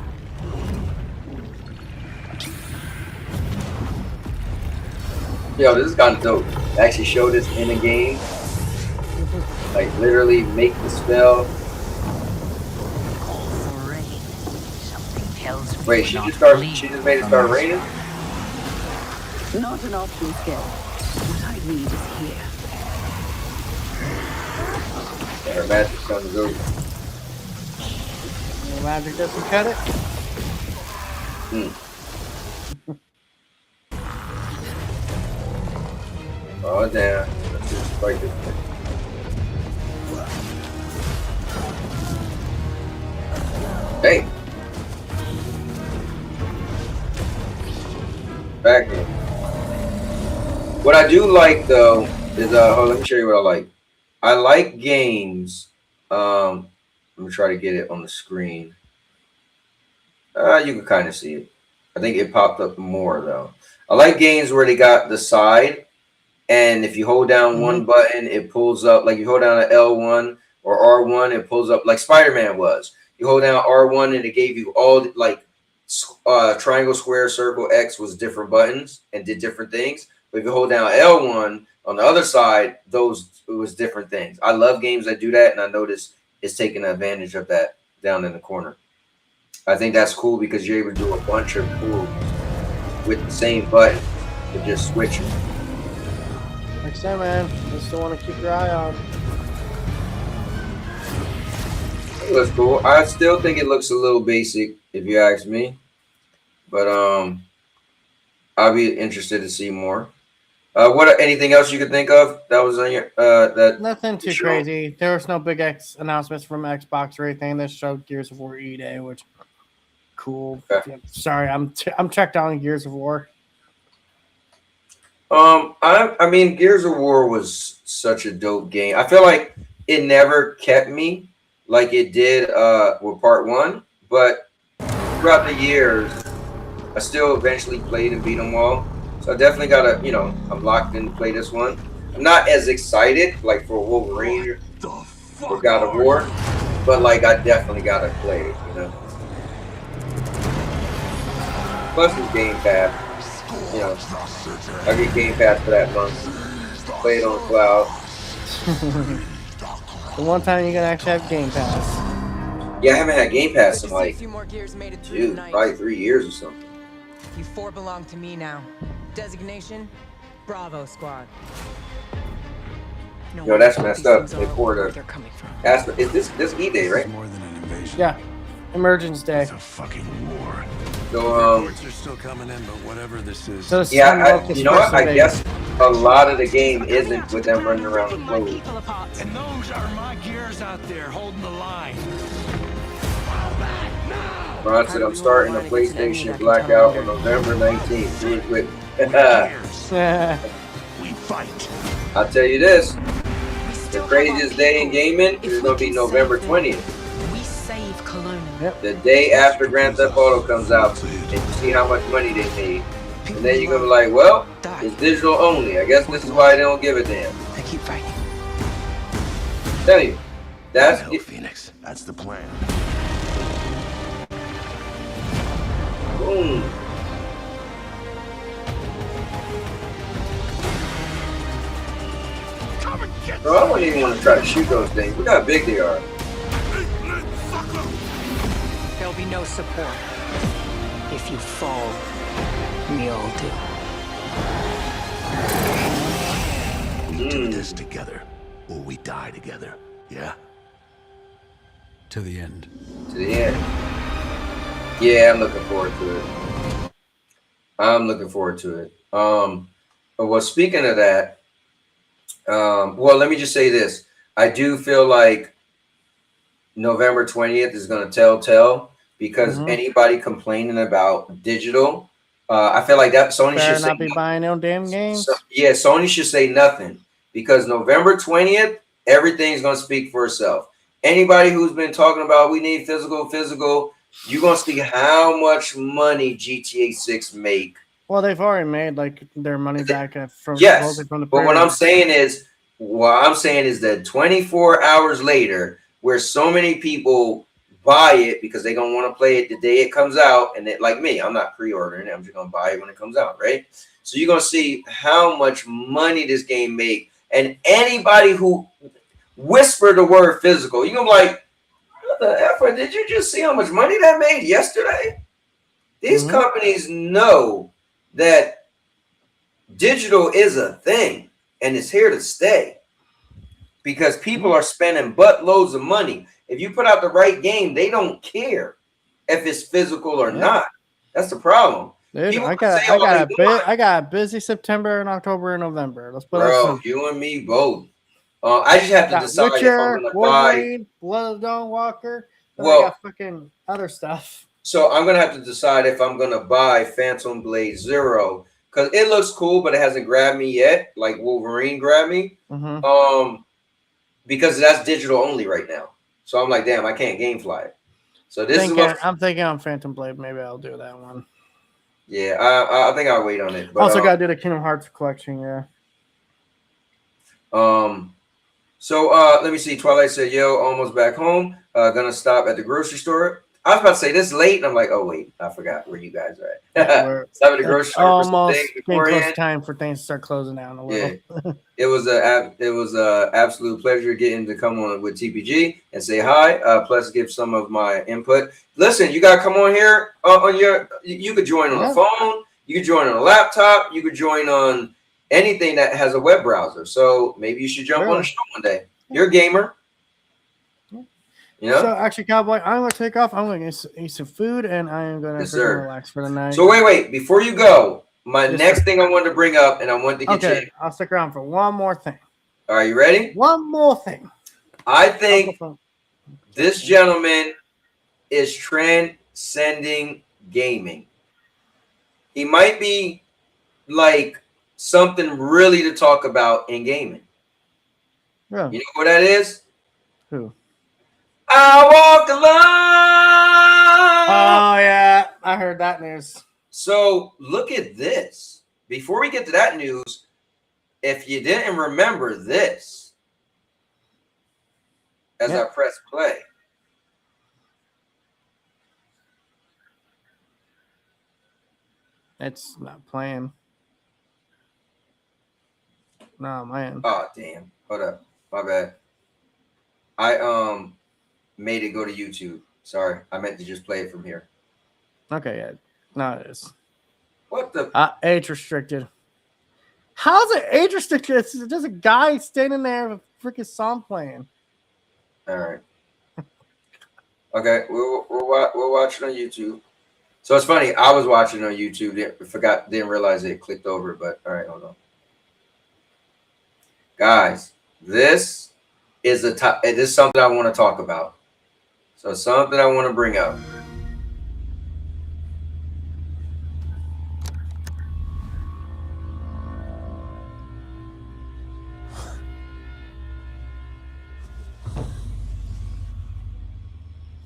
Yo, this is kind of dope. They actually show this in a game. Like, literally make the spell. Wait, she just made it start raining? Not an option skill. What I need is here. Yeah, her magic comes over. The magic doesn't cut it? Oh, damn. Let's just fight this thing. Hey. Back in. What I do like though is let me show you what I like. I like games. Let me try to get it on the screen. You can kind of see it. I think it popped up more though. I like games where they got the side, and if you hold down one button, it pulls up. Like you hold down an L1 or R1, it pulls up like Spider-Man was. You hold down R1 and it gave you all like triangle, square, circle, X was different buttons and did different things. But if you hold down L1 on the other side, it was different things. I love games that do that, and I notice it's taking advantage of that down in the corner. I think that's cool because you're able to do a bunch of moves with the same button to just switch it. Like I said, man, just don't want to keep your eye on. It looks cool. I still think it looks a little basic, if you ask me. But I'll be interested to see more. Anything else you could think of that was on your that? Nothing too crazy. There was no big announcements from Xbox or anything. That showed Gears of War E-Day, which cool. Okay. Yeah, sorry, I'm checked out on Gears of War. I mean, Gears of War was such a dope game. I feel like it never kept me like it did with part 1, but throughout the years, I still eventually played and beat them all. So I definitely gotta, I'm locked in to play this one. I'm not as excited like for Wolverine or God of War, but like I definitely gotta play it, Plus it's Game Pass, I get Game Pass for that month. Play it on cloud. The one time you can actually have Game Pass. Yeah, I haven't had Game Pass in like, dude, probably 3 years or something. You 4 belong to me now. Designation, Bravo Squad. Yo, that's messed up. They poured a. Is this E-Day, right? More than an invasion. Yeah, Emergence Day. It's a fucking war. So Reports are still coming in, but whatever this is. So yeah, you know what? I guess a lot of the game isn't with them running around the clothes. And those are my gears out there holding the line. Ron said I'm starting a PlayStation Blackout on November 19th. Do it quick. We fight. I'll tell you this. The craziest day in gaming is going to be November 20th. We save Cologne. The day after Grand Theft Auto comes out, and you see how much money they made. And then you're going to be like, well, it's digital only. I guess this is why they don't give a damn. They keep fighting. Tell you. That's it. Phoenix. That's the plan. Boom. Bro, I don't even want to try to shoot those things. Look how big they are. There'll be no support. If you fall, we all do. We do this together, or we die together. Yeah? To the end. To the end. Yeah, I'm looking forward to it. Well, speaking of that, well, let me just say this. I do feel like November 20th is going to tell because anybody complaining about digital, I feel like that Sony should not be buying no damn games. Yeah, Sony should say nothing because November 20th, everything's going to speak for itself. Anybody who's been talking about we need physical, you're going to see how much money GTA 6 make. Well, they've already made like their money back from yes, from the but what I'm saying is that 24 hours later, where so many people buy it because they're going to want to play it the day it comes out, and it, like me, I'm not pre-ordering it. I'm just going to buy it when it comes out, right? So you're going to see how much money this game make, and anybody who whisper the word physical, you're going to be like, what the F? Did you just see how much money that made yesterday? These companies know that digital is a thing and it's here to stay because people are spending buttloads of money. If you put out the right game, they don't care if it's physical or not. That's the problem. Dude, I got a busy September and October and November. Let's put Bro, you and me both. I just have to decide Witcher, if I'm gonna Wolverine, Blood of Dawn Walker, But I got fucking other stuff. So I'm gonna have to decide if I'm gonna buy Phantom Blade Zero because it looks cool, but it hasn't grabbed me yet, like Wolverine grabbed me. Because that's digital only right now. So I'm like, damn, I can't GameFly it. So I'm thinking on Phantom Blade. Maybe I'll do that one. Yeah, I think I'll wait on it. But, also, gotta do the Kingdom Hearts collection. Yeah. So let me see. Twilight said, "Yo, almost back home. Gonna stop at the grocery store." I was about to say this late, and I'm like, "Oh wait, I forgot where you guys are at." Stop at the grocery store. Almost getting close time for things to start closing down a little. Yeah, it was a absolute pleasure getting to come on with TPG and say hi. Plus, give some of my input. Listen, you gotta come on here on your. You could join on the phone. You could join on a laptop. You could join on anything that has a web browser. So maybe you should jump on the show one day. You're a gamer. You know? So actually, Cowboy, I'm gonna take off. I'm gonna eat some food, and I am gonna relax for the night. So wait, before you go, my next thing I wanted to bring up, and I wanted to get you. I'll stick around for one more thing. Are you ready? One more thing. I think this gentleman is transcending gaming. He might be like something really to talk about in gaming. Yeah. You know what that is? Who? I walk alone. Oh yeah, I heard that news. So look at this. Before we get to that news, if you didn't remember this, as I press play. It's not playing. No, man. Oh damn. Hold up. My bad. I made it go to YouTube. Sorry. I meant to just play it from here. Okay, yeah. No, it is. What the age restricted. How's it age restricted? It's just a guy standing there with a freaking song playing. All right. Okay, we're watching on YouTube. So it's funny. I was watching on YouTube. Didn't realize it clicked over. But all right, hold on, guys. This is this is something I want to talk about. So something I want to bring up.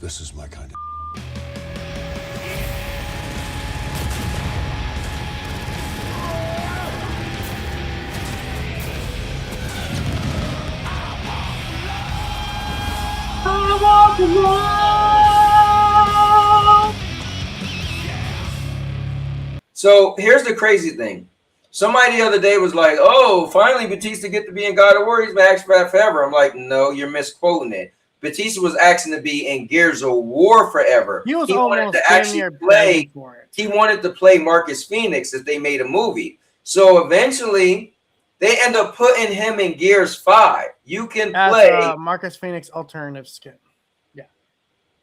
This is my kind of. So here's the crazy thing. Somebody the other day was like, "Oh, finally Batista get to be in God of War. He's been asking for that forever." I'm like, "No, you're misquoting it. Batista was asking to be in Gears of War forever. He wanted to actually play. He wanted to play Marcus Phoenix if they made a movie. So eventually, they end up putting him in Gears 5. You can play Marcus Phoenix alternative skin. Yeah.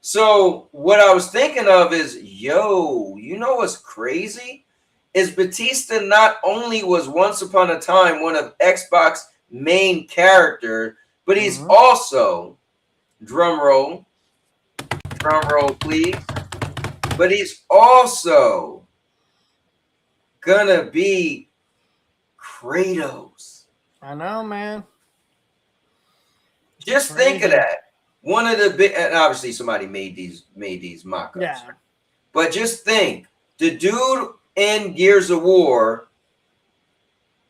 So what I was thinking of is, yo, you know what's crazy? Is Batista not only was once upon a time one of Xbox main characters, but he's also drum roll please, but he's also gonna be Kratos. I know, man. Just think of that. One of the big, and obviously somebody made these mock-ups. Yeah. But just think, the dude in Gears of War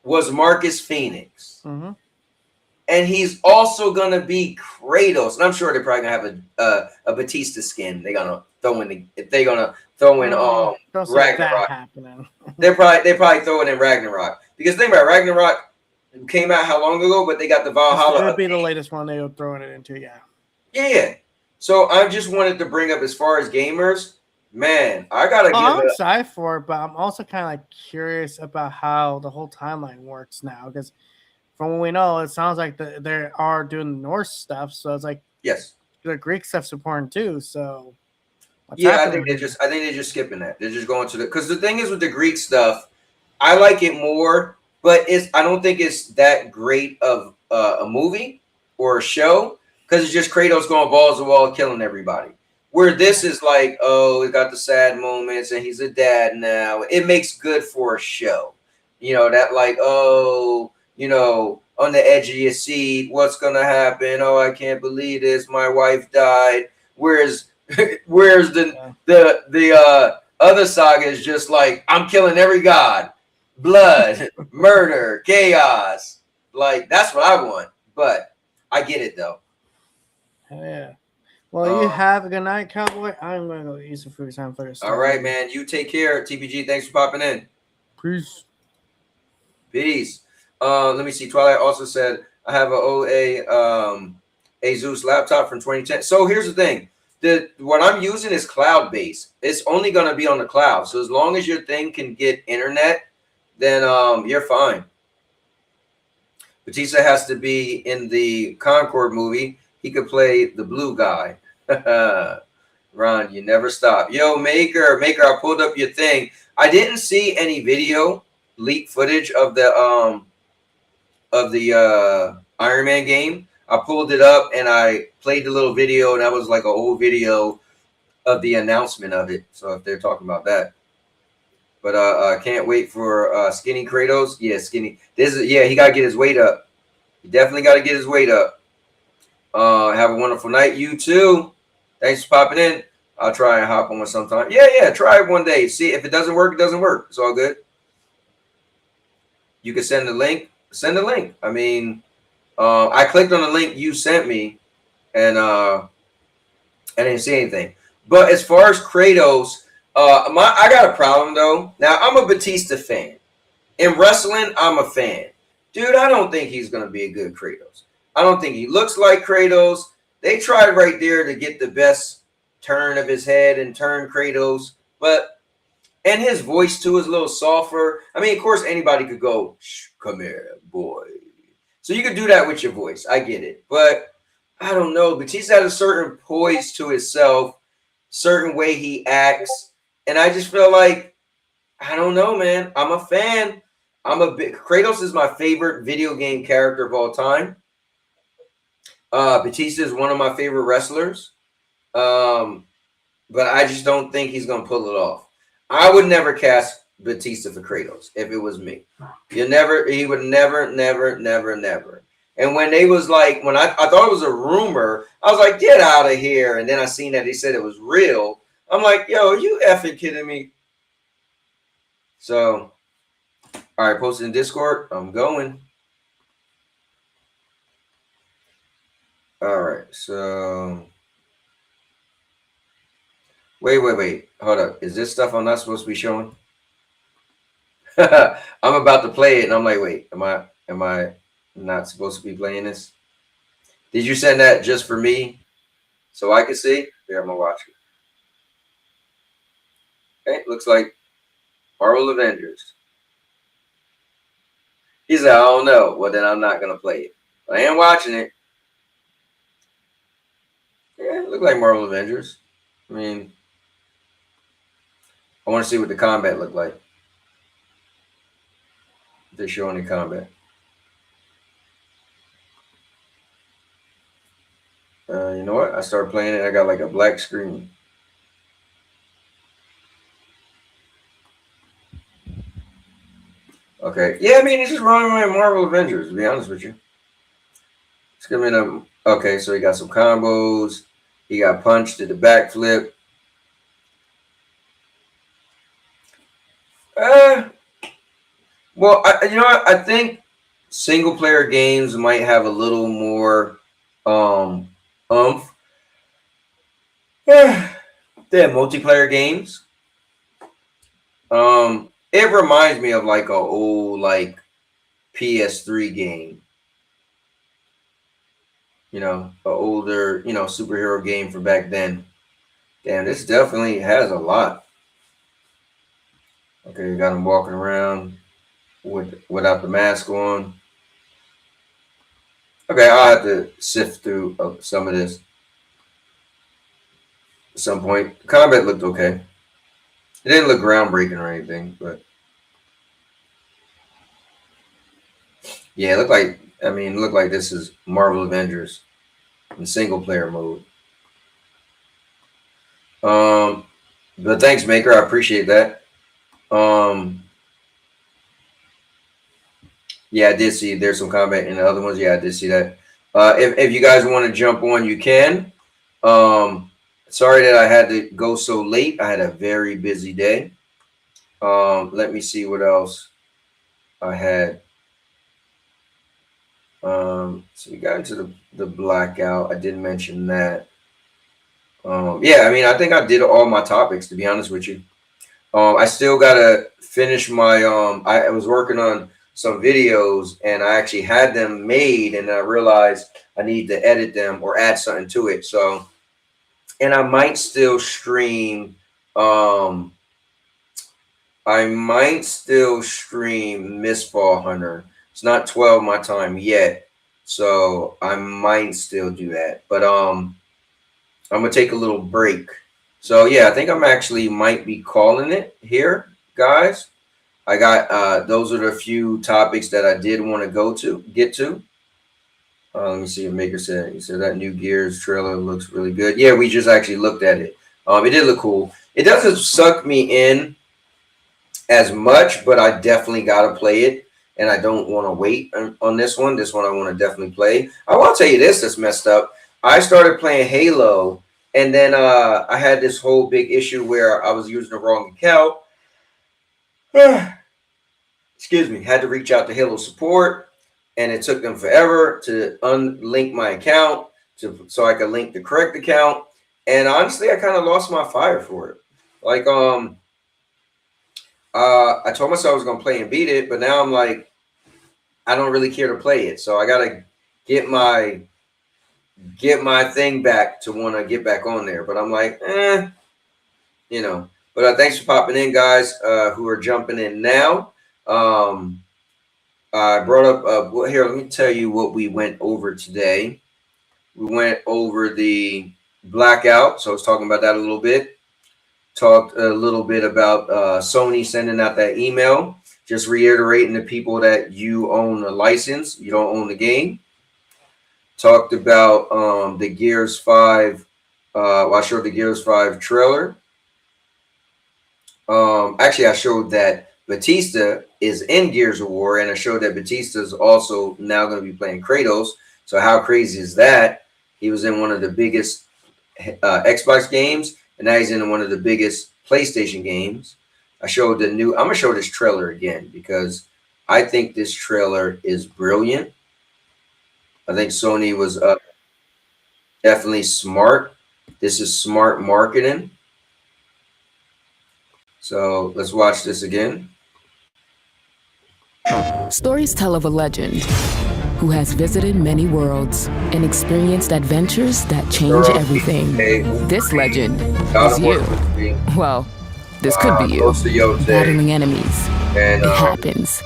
was Marcus Phoenix. And he's also gonna be Kratos, and I'm sure they're probably gonna have a Batista skin. They're gonna throw in Ragnarok. they probably throw it in Ragnarok, because think about it, Ragnarok came out how long ago, but they got the Valhalla. That'd be the latest one they were throwing it into, yeah. Yeah. So I just wanted to bring up, as far as gamers, man, I gotta I'm excited for it, but I'm also kind of like curious about how the whole timeline works now, because from what we know, it sounds like they are doing the Norse stuff. So it's like, yes, the Greek stuff's important too. So I think they're just skipping that. They're just going to because the thing is with the Greek stuff, I like it more, but I don't think it's that great of a movie or a show, because it's just Kratos going balls to wall killing everybody. Where this is like, oh, it got the sad moments and he's a dad now. It makes good for a show. You know, that like, oh, you know, on the edge of your seat, what's gonna happen? Oh, I can't believe this. My wife died. Whereas whereas the other saga is just like, I'm killing every god. Blood, murder, chaos. Like, that's what I want. But I get it though. Yeah. Well, you have a good night, Cowboy. I'm gonna go eat some food. Time for this. All right, man. You take care. TPG, thanks for popping in. Peace. Peace. Let me see. Twilight also said, I have a Asus laptop from 2010. So here's the thing. What I'm using is cloud-based. It's only going to be on the cloud. So as long as your thing can get internet, then you're fine. Batista has to be in the Concord movie. He could play the blue guy. Ron, you never stop. Yo, Maker, I pulled up your thing. I didn't see any video leak footage of the Iron Man game. I pulled it up and I played the little video, and that was like an old video of the announcement of it. So if they're talking about that. But I can't wait for skinny Kratos. Yeah, skinny. He gotta get his weight up. He definitely gotta get his weight up. Have a wonderful night. You too. Thanks for popping in. I'll try and hop on sometime. Yeah. Try it one day. See if it doesn't work, it doesn't work. It's all good. You can send the link. Send the link. I mean, I clicked on the link you sent me, and I didn't see anything. But as far as Kratos, I got a problem though. Now I'm a Batista fan. In wrestling, I'm a fan. Dude, I don't think he's gonna be a good Kratos. I don't think he looks like Kratos. They tried right there to get the best turn of his head and turn Kratos, and his voice too is a little softer. I mean, of course, anybody could go, come here, boy. So you could do that with your voice. I get it. But I don't know. Batista has a certain poise to himself, certain way he acts. And I just feel like, I don't know, man. I'm a fan. Kratos is my favorite video game character of all time. Batista is one of my favorite wrestlers. But I just don't think he's going to pull it off. I would never cast Batista for Kratos if it was me. He would never. And when they was like, when I thought it was a rumor, I was like, get out of here. And then I seen that they said it was real. I'm like, yo, are you effing kidding me? So, all right, posted in Discord. I'm going. All right, so wait. Hold up. Is this stuff I'm not supposed to be showing? I'm about to play it, and I'm like, wait, am I not supposed to be playing this? Did you send that just for me so I can see? Yeah, I'm gonna watch it. Okay, looks like Marvel Avengers. He said, I don't know. Well, then I'm not gonna play it. I am watching it. Yeah, it looked like Marvel Avengers. I mean, I want to see what the combat looked like. If they show any combat. You know what? I started playing it. I got like a black screen. Okay. Yeah, I mean, it's just running my Marvel Avengers, to be honest with you. It's gonna be okay, so he got some combos. He got punched at the backflip. Well, you know what? I think single player games might have a little more oomph. Yeah, they're multiplayer games. It reminds me of like an old like PS3 game. You know, an older, superhero game from back then. Damn, this definitely has a lot. Okay, you got him walking around without the mask on. Okay, I'll have to sift through some of this at some point. The combat looked okay. It didn't look groundbreaking or anything, but yeah, it looked like this is Marvel Avengers in single player mode. But thanks, Maker. I appreciate that. Yeah, I did see there's some comment in the other ones. Yeah, I did see that. If you guys want to jump on, you can. Sorry that I had to go so late. I had a very busy day. Let me see what else I had. So we got into the blackout. I didn't mention that. Yeah, I mean, I think I did all my topics, to be honest with you. I still gotta finish my I was working on some videos and I actually had them made and I realized I need to edit them or add something to it. So, and I might still stream I might still stream Mistfall Hunter. It's not 12 my time yet, so I might still do that. But I'm gonna take a little break. So yeah, I think I'm actually might be calling it here, guys. I got those are the few topics that I did want to get to. Let me see what Maker said. He said that new Gears trailer looks really good. Yeah, we just actually looked at it. It did look cool. It doesn't suck me in as much, but I definitely gotta play it, and I don't want to wait on this one. This one I want to definitely play. I want to tell you this that's messed up. I started playing Halo, and then I had this whole big issue where I was using the wrong account. Excuse me. Had to reach out to Halo support, and it took them forever to unlink my account so I could link the correct account. And honestly, I kind of lost my fire for it. Like I told myself I was gonna play and beat it, but now I'm like, I don't really care to play it. So I gotta get my thing back to want to get back on there. But I'm like, you know. But thanks for popping in, guys, who are jumping in now. I brought up here. Let me tell you what we went over today. We went over the blackout, so I was talking about that a little bit. Talked a little bit about Sony sending out that email, just reiterating to people that you own a license, you don't own the game. Talked about the Gears 5. I showed the Gears 5 trailer. Actually, I showed that Batista is in Gears of War, and I showed that Batista is also now going to be playing Kratos. So how crazy is that? He was in one of the biggest Xbox games, and now he's in one of the biggest PlayStation games. I showed the new. I'm gonna show this trailer again because I think this trailer is brilliant. I think Sony was definitely smart. This is smart marketing. So let's watch this again. Stories tell of a legend who has visited many worlds and experienced adventures that change everything. This legend is you. Well, this could be you. Battling enemies. It happens.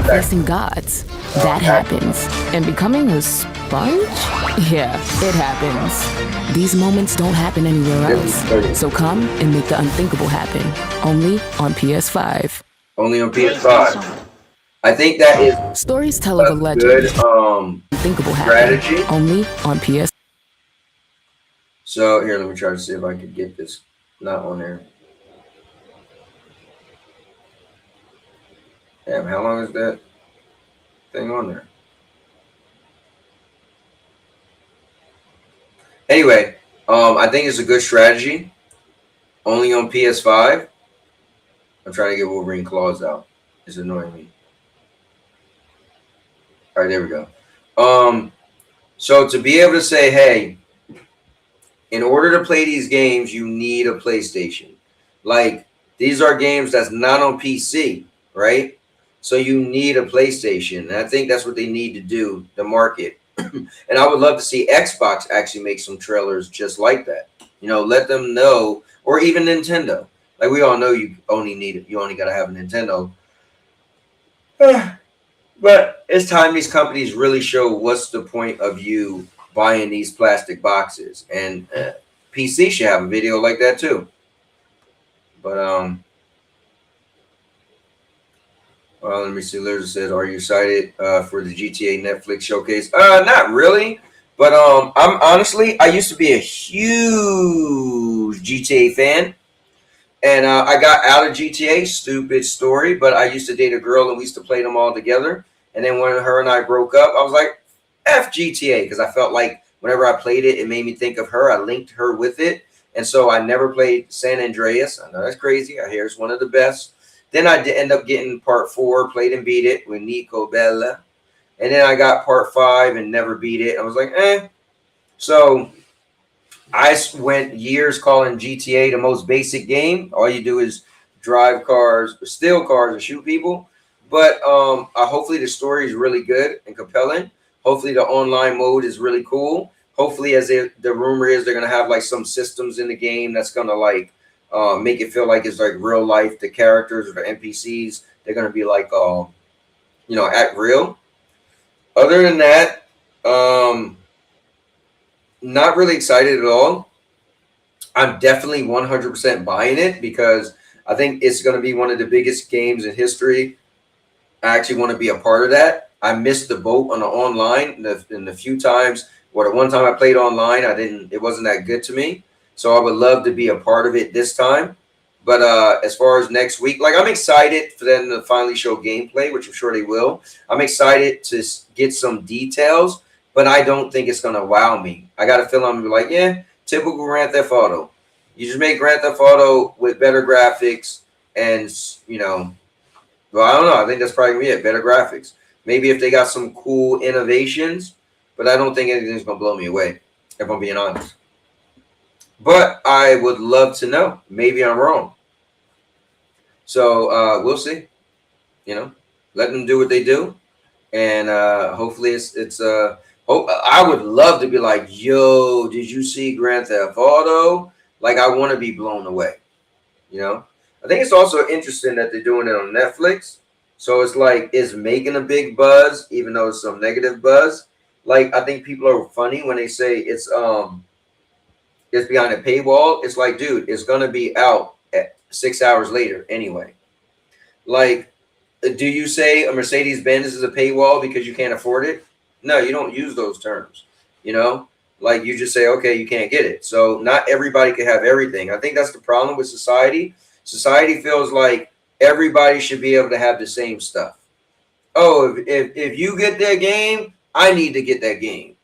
Facing gods. That happens. And becoming a sponge? Yeah, it happens. These moments don't happen anywhere else. So come and make the unthinkable happen. Only on PS5. Only on PS5. I think that is stories tell of a legend. Good unthinkable strategy. Happen. Only on PS. So here, let me try to see if I could get this not on there. Damn, how long is that thing on there? Anyway, I think it's a good strategy. Only on PS5. I'm trying to get Wolverine claws out. It's annoying me. All right, there we go. So to be able to say, hey, in order to play these games, you need a PlayStation. Like, these are games that's not on PC, right? So you need a PlayStation. And I think that's what they need to do, the market. And I would love to see Xbox actually make some trailers just like that. You know, let them know, or even Nintendo. Like, we all know you only got to have a Nintendo. But it's time these companies really show what's the point of you buying these plastic boxes. And PC should have a video like that too. But well, let me see. Liz said, "Are you excited for the GTA Netflix showcase?" Not really, But I used to be a huge GTA fan. And I got out of GTA, stupid story, but I used to date a girl and we used to play them all together. And then when her and I broke up, I was like, F GTA, because I felt like whenever I played it, it made me think of her. I linked her with it. And so I never played San Andreas. I know that's crazy. I hear it's one of the best. Then I did end up getting part 4, played and beat it with Nico Bella. And then I got part 5 and never beat it. I was like, eh. So I went years calling GTA the most basic game. All you do is drive cars, steal cars, and shoot people. But hopefully the story is really good and compelling. Hopefully the online mode is really cool. Hopefully, the rumor is they're gonna have like some systems in the game that's gonna like make it feel like it's like real life. The characters or the NPCs, they're gonna be like act real. Other than that, not really excited at all. I'm definitely 100% buying it because I think it's going to be one of the biggest games in history. I actually want to be a part of that. I missed the boat on the online in the few times. Or the one time I played online, it wasn't that good to me. So I would love to be a part of it this time. But as far as next week, like I'm excited for them to finally show gameplay, which I'm sure they will. I'm excited to get some details, but I don't think it's going to wow me. I got a feeling I'm like, yeah, typical Grand Theft Auto. You just make Grand Theft Auto with better graphics and, well, I don't know. I think that's probably going to be it, better graphics. Maybe if they got some cool innovations, but I don't think anything's going to blow me away, if I'm being honest. But I would love to know. Maybe I'm wrong. So we'll see. Let them do what they do. And hopefully I would love to be like, yo, did you see Grand Theft Auto? Like, I want to be blown away. I think it's also interesting that they're doing it on Netflix. So it's like, it's making a big buzz, even though it's some negative buzz. Like, I think people are funny when they say it's behind a paywall. It's like, dude, it's going to be out at 6 hours later anyway. Like, do you say a Mercedes-Benz is a paywall because you can't afford it? No, you don't use those terms, Like, you just say, okay, you can't get it. So not everybody can have everything. I think that's the problem with society. Society feels like everybody should be able to have the same stuff. Oh, if you get that game, I need to get that game.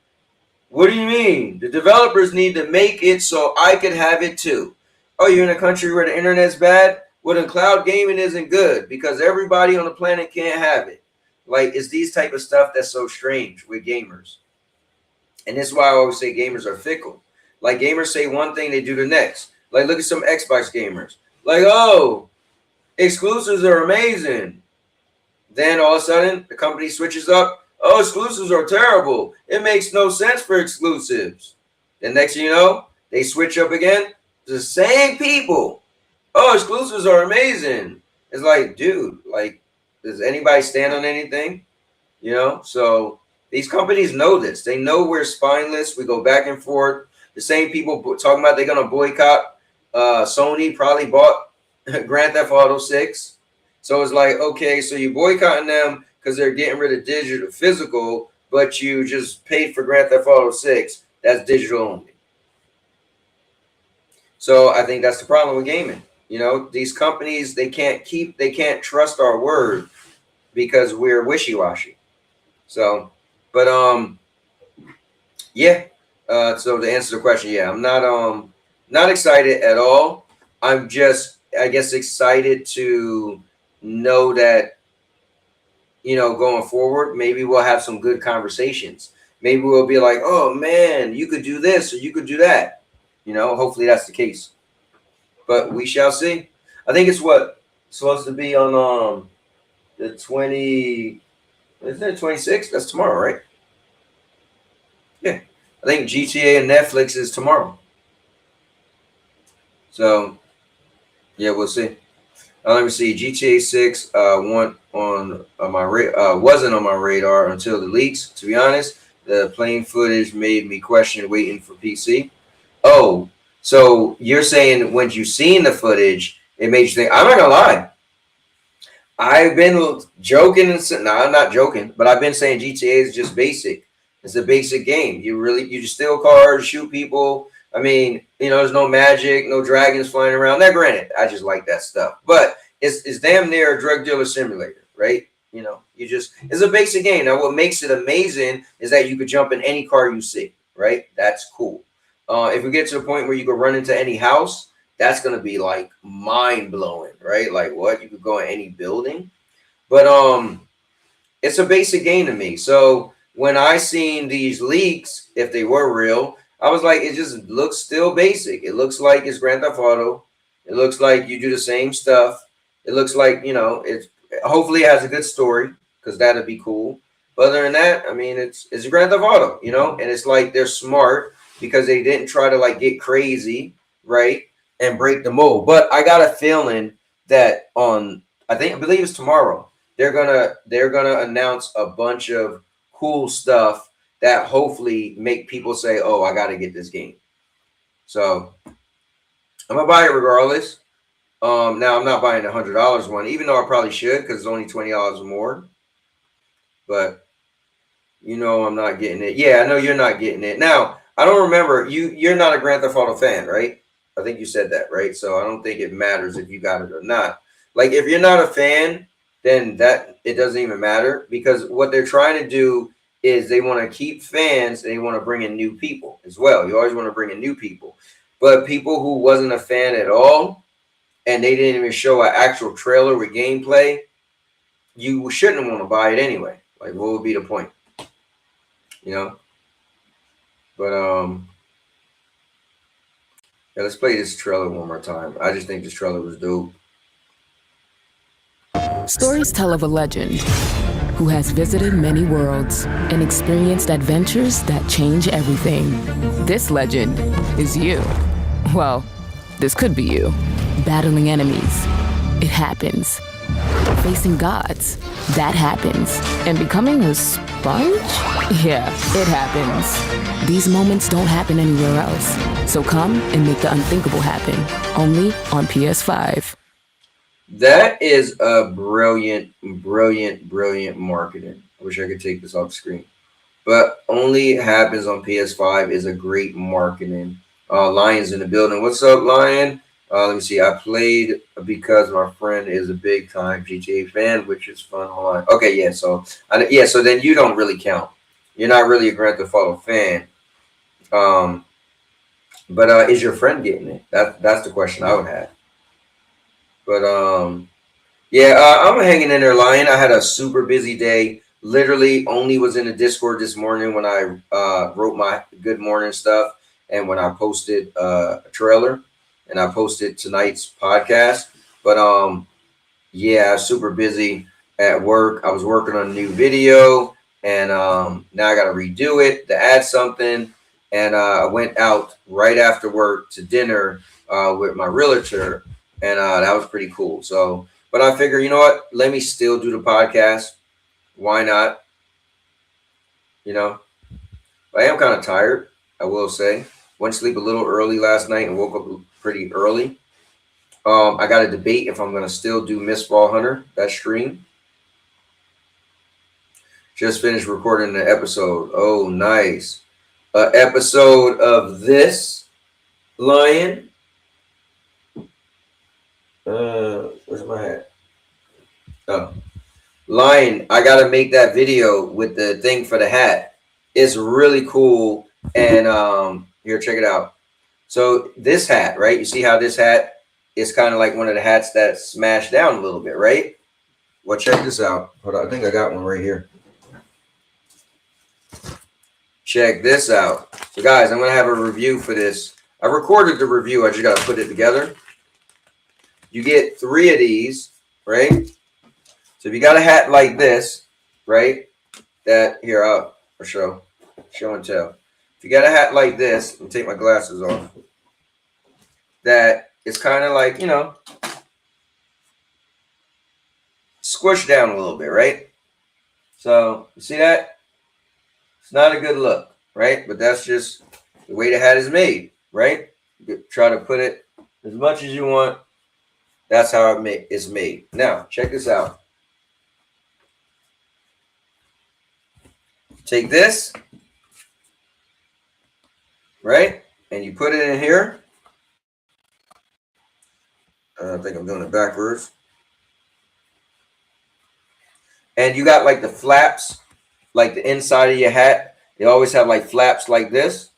What do you mean? The developers need to make it so I can have it too. Oh, you're in a country where the internet's bad? Well, then cloud gaming isn't good because everybody on the planet can't have it. Like, it's these type of stuff that's so strange with gamers. And this is why I always say gamers are fickle. Like, gamers say one thing, they do the next. Like, look at some Xbox gamers. Like, oh, exclusives are amazing. Then all of a sudden, the company switches up. Oh, exclusives are terrible. It makes no sense for exclusives. The next thing you know, they switch up again. The same people. Oh, exclusives are amazing. It's like, dude, like, does anybody stand on anything? So these companies know this. They know we're spineless. We go back and forth. The same people talking about they're going to boycott. Sony probably bought Grand Theft Auto 6. So it's like, okay, so you're boycotting them because they're getting rid of digital physical, but you just paid for Grand Theft Auto 6. That's digital only. So I think that's the problem with gaming. These companies, they can't trust our word because we're wishy-washy. So, but yeah. So to answer the question, yeah, I'm not excited at all. I'm just, I guess, excited to know that, going forward, maybe we'll have some good conversations. Maybe we'll be like, oh man, you could do this or you could do that. Hopefully that's the case. But we shall see. I think it's supposed to be on the 20. Isn't it 26th? That's tomorrow, right? Yeah. I think GTA and Netflix is tomorrow. So yeah, we'll see. Let me see. GTA 6 wasn't on my radar until the leaks. To be honest, the plain footage made me question waiting for PC. Oh, so you're saying when you seen the footage, it made you think? I'm not gonna lie. I've been joking and no, I'm not joking, but I've been saying GTA is just basic. It's a basic game. You just steal cars, shoot people. I mean, there's no magic, no dragons flying around. Now, granted, I just like that stuff, but it's damn near a drug dealer simulator, right? It's a basic game. Now, what makes it amazing is that you could jump in any car you see, right? That's cool. If we get to the point where you could run into any house, that's gonna be like mind blowing, right? Like what? You could go in any building, but it's a basic game to me. So when I seen these leaks, if they were real, I was like, it just looks still basic. It looks like it's Grand Theft Auto. It looks like you do the same stuff. It looks like, it's hopefully it has a good story, because that'd be cool. But other than that, I mean, it's a Grand Theft Auto, and it's like they're smart because they didn't try to like get crazy, right, and break the mold. But I got a feeling that I believe it's tomorrow, they're gonna announce a bunch of cool stuff that hopefully make people say, oh, I got to get this game. So I'm gonna buy it regardless. Now I'm not buying the $100 one, even though I probably should, because it's only $20 more. But I'm not getting it. Yeah, I know you're not getting it. Now, I don't remember, you're not a Grand Theft Auto fan, right? I think you said that, right? So I don't think it matters if you got it or not. Like, if you're not a fan, then that it doesn't even matter, because what they're trying to do is they want to keep fans and they want to bring in new people as well. You always want to bring in new people. But people who wasn't a fan at all, and they didn't even show an actual trailer with gameplay, you shouldn't want to buy it anyway. Like, what would be the point? But yeah, let's play this trailer one more time. I just think this trailer was dope. Stories tell of a legend who has visited many worlds and experienced adventures that change everything. This legend is you. Well, this could be you. Battling enemies. It happens. Facing gods. That happens. And becoming a sponge? Yeah, it happens. These moments don't happen anywhere else. So come and make the unthinkable happen. Only on PS5. That is a brilliant marketing. I wish I could take this off screen. But only happens on PS5 is a great marketing. Lion's in the building. What's up, Lion? Let me see. I played because my friend is a big time GTA fan, which is fun. Hold on. Okay, yeah. So so then you don't really count. You're not really a Grand Theft Auto fan. But is your friend getting it? That's the question I would have. But I'm hanging in there, Lion. I had a super busy day. Literally only was in the Discord this morning when I wrote my good morning stuff, and when I posted a trailer, and I posted tonight's podcast. But super busy at work. I was working on a new video, and now I got to redo it to add something. And I went out right after work to dinner with my realtor. And that was pretty cool. So, but I figure, you know what? Let me still do the podcast. Why not? But I am kind of tired, I will say. Went to sleep a little early last night and woke up pretty early. I got to debate if I'm going to still do Miss Fall Hunter, that stream. Just finished recording the episode. Oh, nice. Episode of this, Lion. Where's my hat? Oh, Lion, I gotta make that video with the thing for the hat. It's really cool. And here, check it out. So this hat, right? You see how this hat is kind of like one of the hats that smashed down a little bit, right? Well, check this out. Hold on, I think I got one right here. Check this out. So guys, I'm gonna have a review for this. I recorded the review. I just gotta put it together. You get 3 of these, right? So if you got a hat like this, right? That here, I'll show and tell. If you got a hat like this, let me take my glasses off. That it's kind of like, squished down a little bit, right? So you see that? It's not a good look, right? But that's just the way the hat is made, right? You try to put it as much as you want. That's how it's made. Now, check this out. Take this, right? And you put it in here. I think I'm doing it backwards. And you got like the flaps, like the inside of your hat. They always have like flaps like this,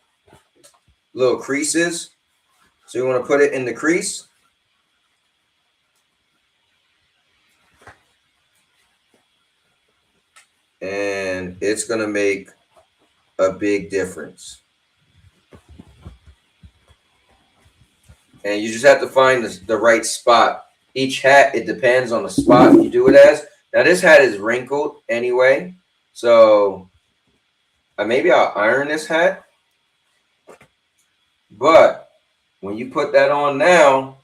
little creases. So you want to put it in the crease. And it's going to make a big difference. And you just have to find the right spot. Each hat, it depends on the spot you do it as. Now this hat is wrinkled anyway. So maybe I'll iron this hat. But when you put that on now,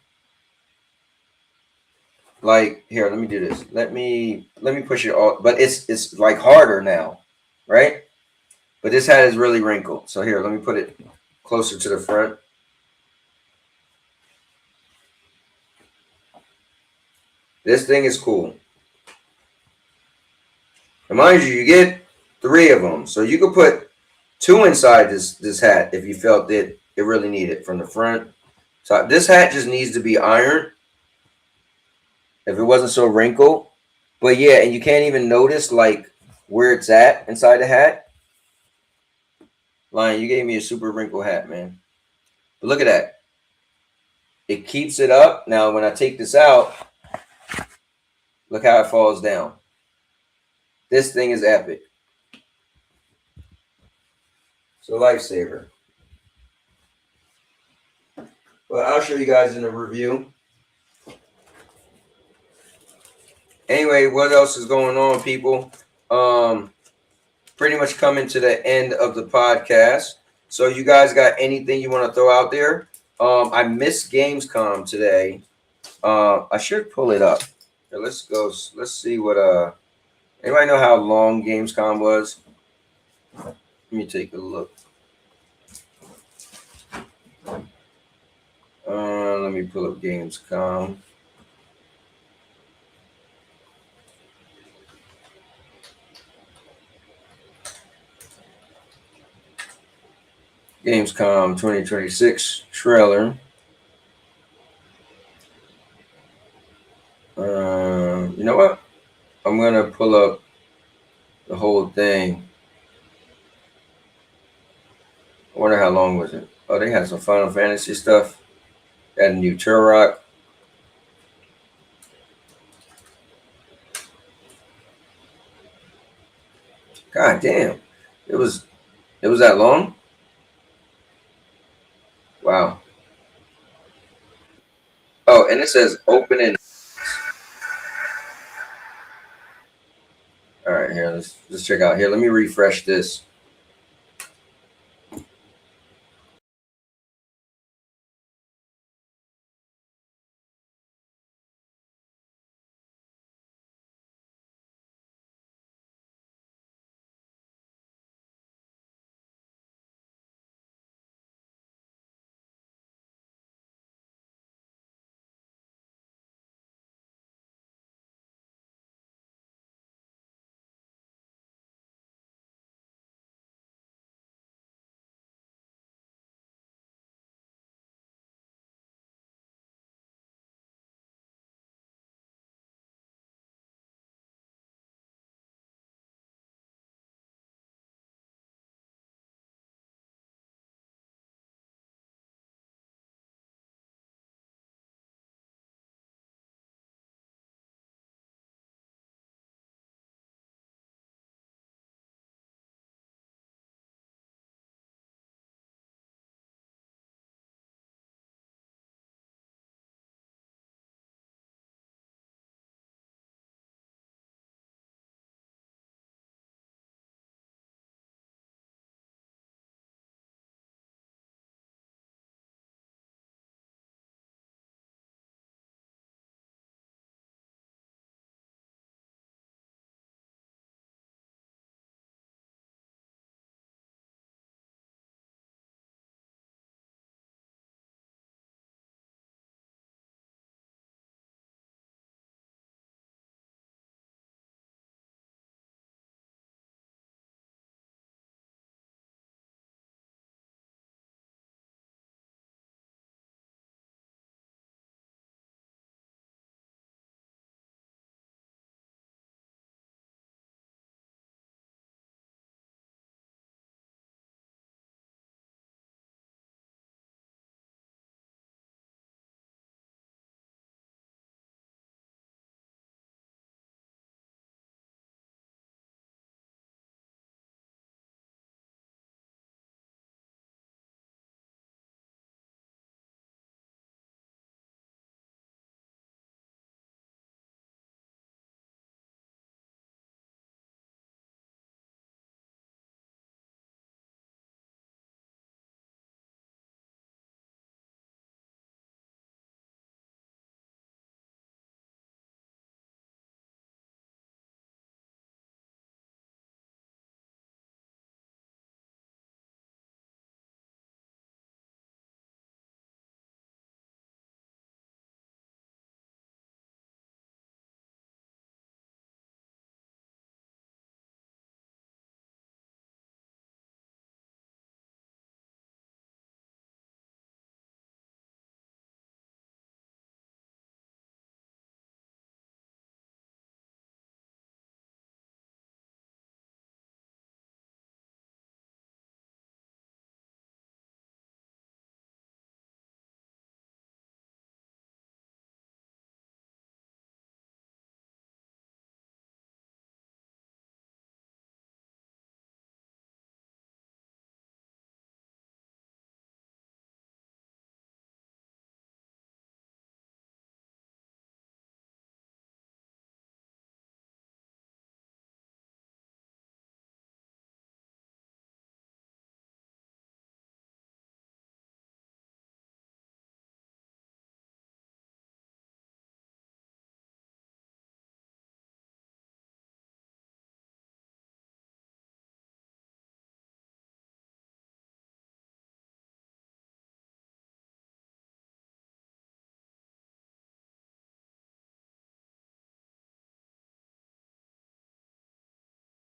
like here, let me do this. Let me push it all, but it's like harder now, right? But this hat is really wrinkled. So here, let me put it closer to the front. This thing is cool. And mind you, you get 3 of them. So you could put 2 inside this hat if you felt that it really needed from the front. So this hat just needs to be ironed if it wasn't so wrinkled. But yeah, and you can't even notice like where it's at inside the hat. Lion, you gave me a super wrinkled hat, man. But look at that. It keeps it up. Now when I take this out, look how it falls down. This thing is epic. It's a lifesaver. Well, I'll show you guys in the review. Anyway, what else is going on, people? Pretty much coming to the end of the podcast. So you guys got anything you want to throw out there? I missed Gamescom today. I should pull it up. Here, let's go. Let's see what anybody know how long Gamescom was? Let me take a look. Let me pull up Gamescom. Gamescom 2026 trailer. You know what? I'm gonna pull up the whole thing. I wonder how long was it? Oh, they had some Final Fantasy stuff. They had a new Turok. God damn. It was that long? Wow. Oh, and it says open in. All right, here, let's check out here. Let me refresh this.